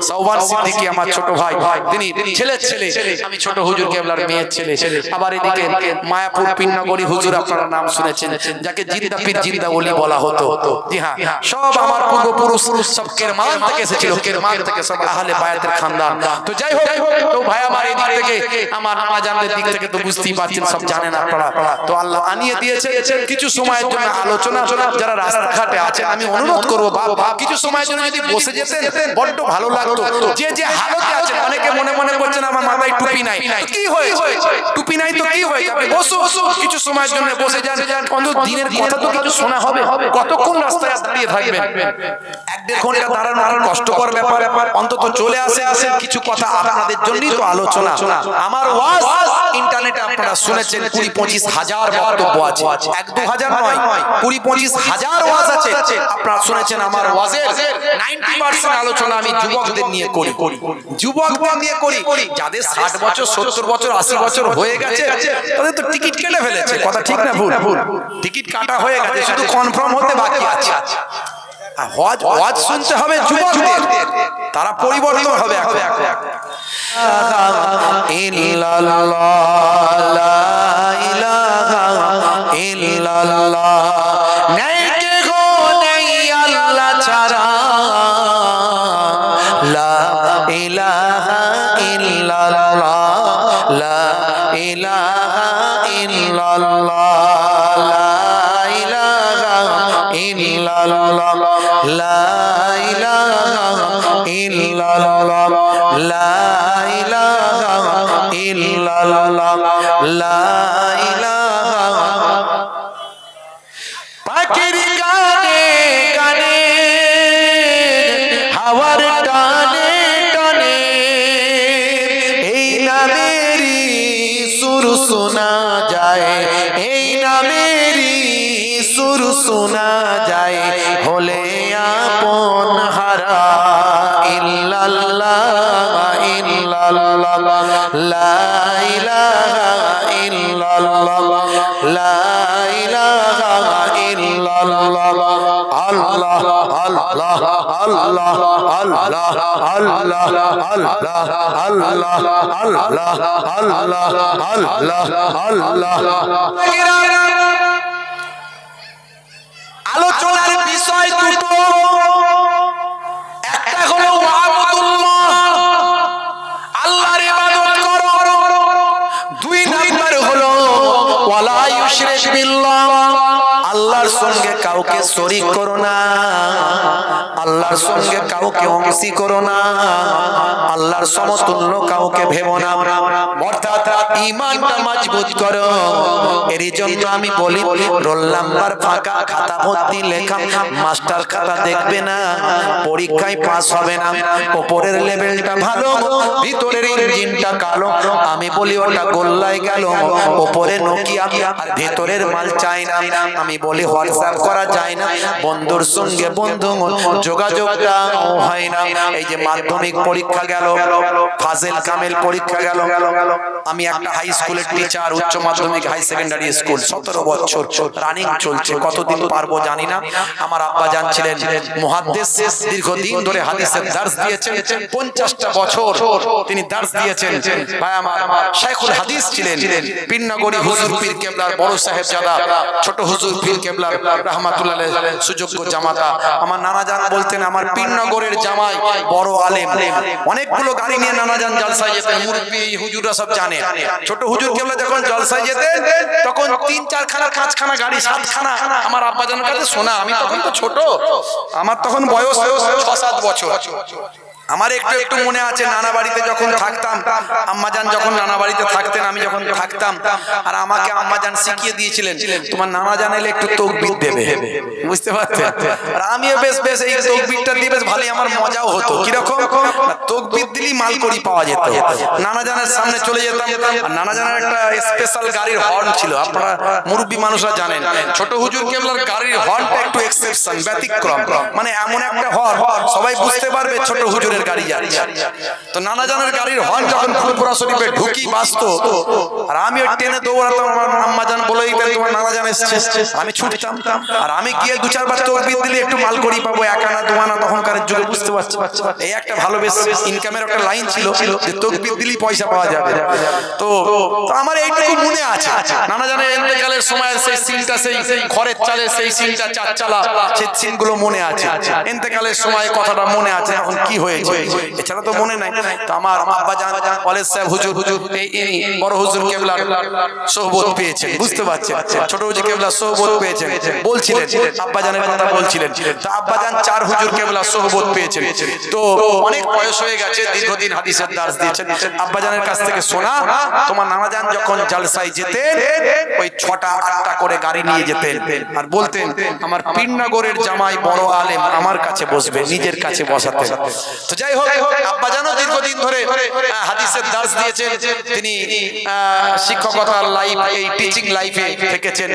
S1: সাওবান সিদ্দিকী আমার ছোট ভাই, তিনি ছেলের ছেলে, আমি ছোট হুজুর কেবলার মেয়ের ছেলে। আবার এদিকে মায়াপুর পীরনগরী হুজুর, আপনারা নাম শুনেছেন, যাকে জিন্দা পীর জিন্দা ওলি বলা হতো। জি হ্যাঁ, সব আমার পূর্বপুরুষ সব কেরমান থেকে এসেছিল, কেরমান থেকে সব আহলে বায়াতের খানদান। তো যাই হোক, তো ভাই আমার এই দিক থেকে, আমার নামাজানদের দিক থেকে তো বুঝতেই পারছেন, সব জানেন আপনারা। তো আল্লাহ আনিয়ে দিয়েছে কিছু সময়ের জন্য আলোচনা। যারা রাস্তাঘাটে আছেন, আমি অনুরোধ করবো বাপ কিছু সময়ের জন্য যদি বসে যেতেন বড্ড ভালো লাগতো। যে যে হালতে আছেন, অনেকে মনে মনে করছেন আমার মাথায় টুপি নাই, কি হয়েছে? টুপি নাই তো কি হয়েছে? আপনি বসো, কিছু সময়ের জন্য বসে যান, অন্তত দিনের কথা তো কিছু শোনা হবে। কতক্ষণ রাস্তায় দাঁড়িয়ে থাকবেন? 1-1.5 ঘন্টা দাঁড়ানো কষ্টকর ব্যাপার। অন্তত চলে আসে কিছু কথা আপনাদের জন্যই তো আলোচনা। আমার ওয়াজ ইন্টারনেটে আপনারা শুনেছেন 20-25 হাজার বক্তব্য আছে, 1-2 হাজার নয়, 20-25 হাজার ওয়াজ আছে। আপনারা শুনেছেন আমার ওয়াজের 90% আলোচনা আমি যুবকদের নিয়ে করি, যুবকদের নিয়ে করি। যাদের 60 বছর 70 বছর 80 বছর হয়ে গেছে, তাদের তো টিকিট কেটে ফেলেছে। কথা ঠিক না ভুল? টিকিট কাটা হয়ে গেছে, শুধু কনফার্ম হতে বাকি আছে। ওয়াজ শুনতে হবে যুবকদের, তারা পরিবর্তন হবে। পাখির গানে গানে, হাওয়ার টানে টানে, এই নামেরই সুর শোনা যায়, এই নামেরই সুর শোনা যায়। হলে আপন হারা ইল্লাল্লাহ ইল্লাল্লাহ, লা ইলাহা ইল্লাল্লাহ, লা ইলাহা আল্লাহ আল্লাহ আল্লাহ আল্লাহ আল্লাহ আল্লাহ আল্লাহ আল্লাহ আল্লাহ আল্লাহ আল্লাহ আলোচনার বিষয় দুটো, একটা হলো আল্লাহর ইবাদত করো, দুই নাম্বার হলো ওয়ালা ইউশরিক বিল্লাহ, আল্লাহর সঙ্গে কাউকে শরীক করো না, আল্লাহর সঙ্গে কাউকে অংশী করো না, আল্লাহর সমতুল্য কাউকে ভেবো না, অর্থাৎ ঈমানটা মজবুত করো। এর জন্য আমি বলি রোল নাম্বার ফাঁকা, খাতা ভর্তি লেখা, মাস্টার খাতা দেখবে না, পরীক্ষায় পাস হবে না। উপরের লেভেলটা ভালো, ভিতরের ইঞ্জিনটা কালো। আমি বলি ওটা গোল্লায় গেল, উপরে নোকিয়া আর ভিতরের মাল চাই না। আমি বলি হোয়াটসঅ্যাপ করা যায় না, বন্ধুর সঙ্গে বন্ধু যোগাযোগটা হয় না। এই যে মাধ্যমিক পরীক্ষা গেল, ফাজেল কামেল পরীক্ষা গেল, আমি একটা হাই স্কুলের টিচার, উচ্চ মাধ্যমিক হাই সেকেন্ডারি স্কুল 17 বছর রানিং চলছে, কতদিন পারবো জানি না। আমার আব্বা জান ছিলেন মুহাদ্দিস, দীর্ঘদিন ধরে হাদিসের দার্স দিয়েছেন, 50টা বছর তিনি দার্স দিয়েছেন। ভাই আমার শাইখুল হাদিস ছিলেন, পীরনগরী হুজুর পীর কেবলার বড় সাহেবজাদা, ছোট হুজুর পীর কেবলার রাহমাতুল্লাহ আলাইহি সুযোগ্য জামাতা। আমার নানা জান বলতেন আমার পীরনগরের জামাই বড় আলেম, অনেকগুলো গাড়ি নিয়ে নানা জান জলসায় যেতেন, মুরব্বি হুজুররা সব জানে। ছোট হুজুর কেবলা যখন জলসায় যেতেন তখন 3-4 খানা 5খানা গাড়ি, 7খানা আমার আব্বা জানের কাছে শোনা। আমি তখন তো ছোট, আমার তখন বয়স 6-7 বছর। আমার একটু একটু মনে আছে নানা বাড়িতে যখন থাকতাম, আম্মাজান যখন নানা বাড়িতে থাকতেন, আমি যখন থাকতাম, আর আমাকে আম্মাজান শিখিয়ে দিয়েছিলেন তোমার নানা জান এলে একটু তাকবীর দেবে, বুঝতে পারছেন? আর আমিও বেশ এই তাকবীরটা দিয়ে বেশ ভালোই আমার মজাও হতো। কিরকম? তাকবীর দিলেই মাল করি পাওয়া যেত। নানা জানের সামনে চলে যেতাম, আর নানা জানের একটা স্পেশাল গাড়ির হর্ন ছিল, আপনারা মুরব্বী মানুষরা জানেন। ছোট হুজুর কেবলার গাড়ির হর্নটা একটু এক্সেপশন, ব্যতিক্রম, মানে এমন একটা হর্ন সবাই বুঝতে পারবে ছোট হুজুরের গাড়ি যাচ্ছে। তো নানা জানের গাড়ির হর্ন যখন ফুলপুরা শরীফে ঢুকি বাজতো, আর আমি ওই ট্রেনে দৌড়াতাম, আমার আম্মা জান বলে দিতেন তোমার নানা জান এসেছে, আমি ছুটতাম, আর আমি গিয়ে 2-4 বার তাকবীর দিলে একটু মাল করি পাবো, 1 আনা 2 আনা তখনকার যুগে, বুঝতে পারছি। এই একটা ভালো বেশ ইনকামের একটা লাইন ছিল যে তাকবীর দিলেই পয়সা পাওয়া যাবে। তো আমার এইটুকু মনে আছে, নানা জানের ইন্তেকালের সময় সেই সিনটা, সেই খড়ের চালের সেই সিনটা, 4 চালা, সেই সিনগুলো মনে আছে। ইন্তেকালের সময় কথাটা মনে আছে, এখন কি হয়েছে এছাড়া তো মনে নাই। তো আমার আব্বা জান কলেজ সাহেব হুজুর এই বড় হুজুর কেবলার সোহবত পেয়েছেন, বুঝতে পারছেন? ছোট হুজুর কেবলার সোহবত পেয়েছেন, বলছিলেন আব্বা জানের কথা বলছিলেন। তো আব্বা জান 4 হুজুর কেবলার সোহবত পেয়েছেন। তো অনেক বয়স হয়ে গেছে, দীর্ঘদিন হাদিসের দার্স দিয়েছেন। আব্বা জানের কাছ থেকে শোনা তোমার নানা জান যখন জলসায় যেতেন ওই 6টা-8টা করে গাড়ি নিয়ে যেতেন, আর বলতেন আমার পীরনগরের জামাই বড় আলেম আমার কাছে বসবে, নিজের কাছে বসাতেন। তো যাই হোক, আব্বা জানও দীর্ঘদিন ধরে হাদিসের দার্স দিয়েছেন, তিনি শিক্ষকতার লাইফ, এই টিচিং লাইফে থেকেছেন।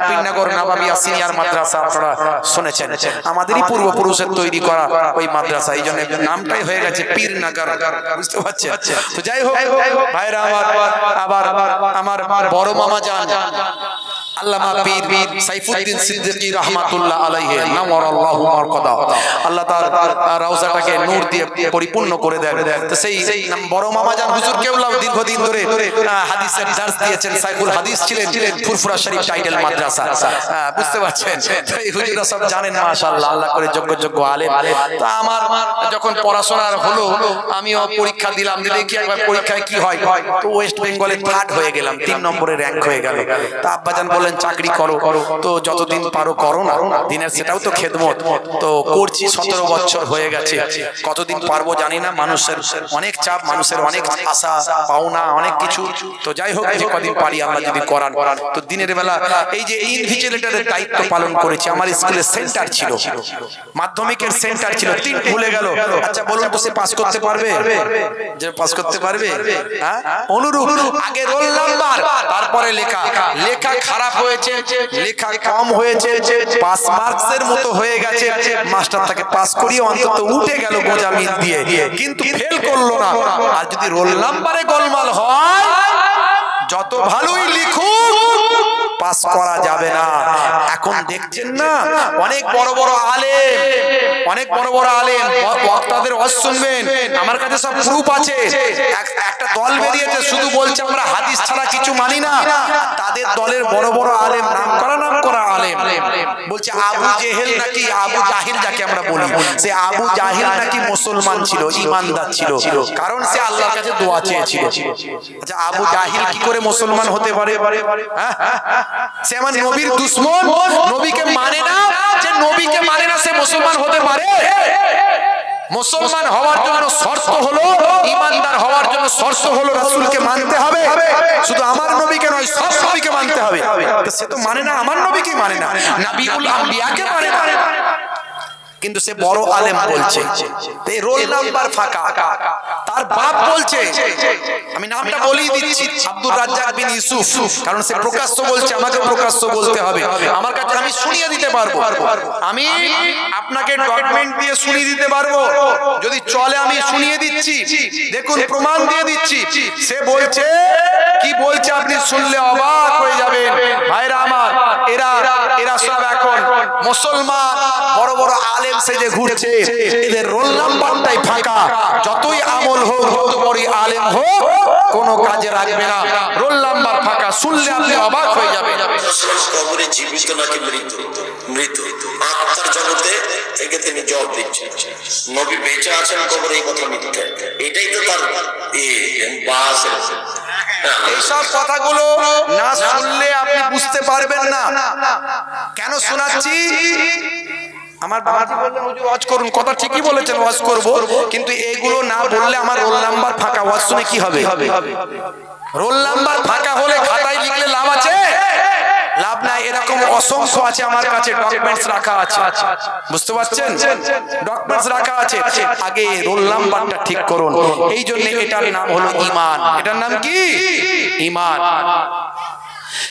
S1: পীরনগর নবাবিয়া সিনিয়র মাদ্রাসা আপনারা শুনেছেন, আমাদেরই পূর্বপুরুষের তৈরি করা ওই মাদ্রাসা, এই জন্য নামটাই হয়ে গেছে পীরনগর, বুঝতে পারছেন? তো যাই হোক ভাইরা আমার, আবার আমার বড় মামা জান আল্লামা পীর সাইফুদ্দিন সিদ্দিকী রাহমাতুল্লাহ আলাইহি নাওয়ারাল্লাহু মারকাদা, আল্লাহ তার রওজাটাকে নূর দিয়ে পরিপূর্ণ করে দেন। তো সেই বড় মামা জান হুজুর কেবলা দীর্ঘদিন ধরে হাদিসের দার্স দিয়েছেন, সাইফুল হাদিস ছিলেন, ফুরফুরা শরীফ টাইটেল মাদ্রাসা, বুঝতে পারছেন? এই হুজুররা সব জানেন মাশাআল্লাহ, আল্লাহ করে যোগ্য আলেম। তো আমার যখন পড়াশোনার হলো, আমিও পরীক্ষা দিলাম, দিলে কি একবার পরীক্ষায় কি হয়, তো ওয়েস্ট বেঙ্গলে 3rd হয়ে গেলাম, 3 নম্বরের র্যাঙ্ক হয়ে গেল। তা আব্বা জান বললেন চাকরি করো, তো যতদিন পারো করো না, দিনের সেটাও তো খেদমত। তো করছি, 17 বছর হয়ে গেছে, কতদিন পারবো জানি না। মানুষের অনেক চাপ, মানুষের অনেক আশা পাওনা, অনেক কিছু। তো যাই হোক, যে কদিন পারি আল্লাহ যদি করান, তো দিনের বেলা এই যে ইনভিজিলেটরের দায়িত্ব পালন করেছি। আমার স্কুলে সেন্টার ছিল, মাধ্যমিকের সেন্টার ছিল, 3 ভুলে গেল। আচ্ছা বলুন তো সে পাস করতে পারবে? যে পাস করতে পারবে? হ্যাঁ, অনুরূপ আগে রোল নাম্বার, তারপরে লেখা খারাপ হয়েছে, লেখা কম হয়েছে, পাস মার্কসের মতো হয়ে গেছে, মাস্টার তাকে পাস করিয়ে অন্তত উঠে গেল গোজা মিল দিয়ে, কিন্তু ফেল করলো না। আর যদি রোল নাম্বারে গোলমাল হয়, যত ভালোই লিখুক পাস করা যাবে না। এখন দেখছেন না অনেক বড় বড় আলেম, অনেক বড় বড় আলেম বক্তাদের ওয়াজ শুনবেন, আমার কাছে সব প্রুফ আছে। একটা দল বেরিয়েছে শুধু বলছে আমরা হাদিস ছাড়া কিছু মানি না, তাদের দলের বড় বড় আলেম, নাম করা আলেম বলছে আবু জেহেল নাকি, আবু জাহিল যাকে আমরা বলি, সে আবু জাহিল নাকি মুসলমান ছিল, ঈমানদার ছিল, কারণ সে আল্লাহর কাছে দোয়া চেয়েছিল। আচ্ছা আবু জাহিল কি করে মুসলমান হতে পারে? সে আমার নবীর দুশমন, নবীকে মানে না, যে নবীকে মানে না সে মুসলমান হতে পারে? মুসলমান হওয়ার জন্য শর্ত হলো, ঈমানদার হওয়ার জন্য শর্ত হলো রাসূলকে মানতে হবে। শুধু আমার নবীকে নয়, সব নবীকে মানতে হবে। সে তো মানে না, আমার নবীকে মানে না, নবিউল আম্বিয়াকে মানে না, কিন্তু সে বড় আলেম বলছে। এই রোল নাম্বার ফাঁকা। তার বাপ বলছে, আমি নামটা বলেই দিচ্ছি, আব্দুর রাজ্জাক বিন ইউসুফ, কারণ সে প্রকাশ্য বলছে, আমাকে প্রকাশ্য বলতে হবে। আমার কাছে আমি শুনিয়ে দিতে পারবো, আমি আপনাকে ডকুমেন্ট দিয়ে শুনিয়ে দিতে পারবো, যদি চলে আমি শুনিয়ে দিচ্ছি। দেখুন প্রমাণ দিয়ে দিচ্ছি। সে বলছে, কি বলছে আপনি শুনলে অবাক হয়ে যাবেন ভাইরা আমার। এরা সব এখন মুসলমান, বড় বড় আলেম সেজে ঘুরছে, এদের রোল নাম্বারটাই ফাঁকা। যতই আমল হোক, যত বড় আলেম হোক, কোনো কাজে রাখবে না, রোল নাম্বার ফাঁকা। শুনলে আপনি অবাক হয়ে যাবেন।
S2: কবরে জীবিত নাকি মৃত? মৃত। আত্মার জগতে থেকে তিনি জবাব দিচ্ছেন, নবী বেঁচে আছেন, কবরে এই কথা মিথ্যা। এটাই তো তার বাস।
S1: এইসব কথাগুলো না শুনলে আপনি বুঝতে পারবেন না। কেন শোনাচ্ছি? আমার বাবাজি বললেন হুজুর ওয়াজ করুন, কথা ঠিকই বলেছেন, ওয়াজ করব, কিন্তু এগুলো না বললে আমার রোল নাম্বার ফাঁকা। ওয়াজ শুনে কি হবে? রোল নাম্বার ফাঁকা হলে খাতায় লিখলে লাভ আছে? লাভ নাই। এরকম অসংখ্য আছে আমার কাছে, ডকুমেন্টস রাখা আছে, বুঝতে পারছেন? ডকুমেন্টস রাখা আছে। আগে রোল নাম্বারটা ঠিক করুন। এই জন্য এটার নাম হলো ঈমান। এটার নাম কি? ঈমান।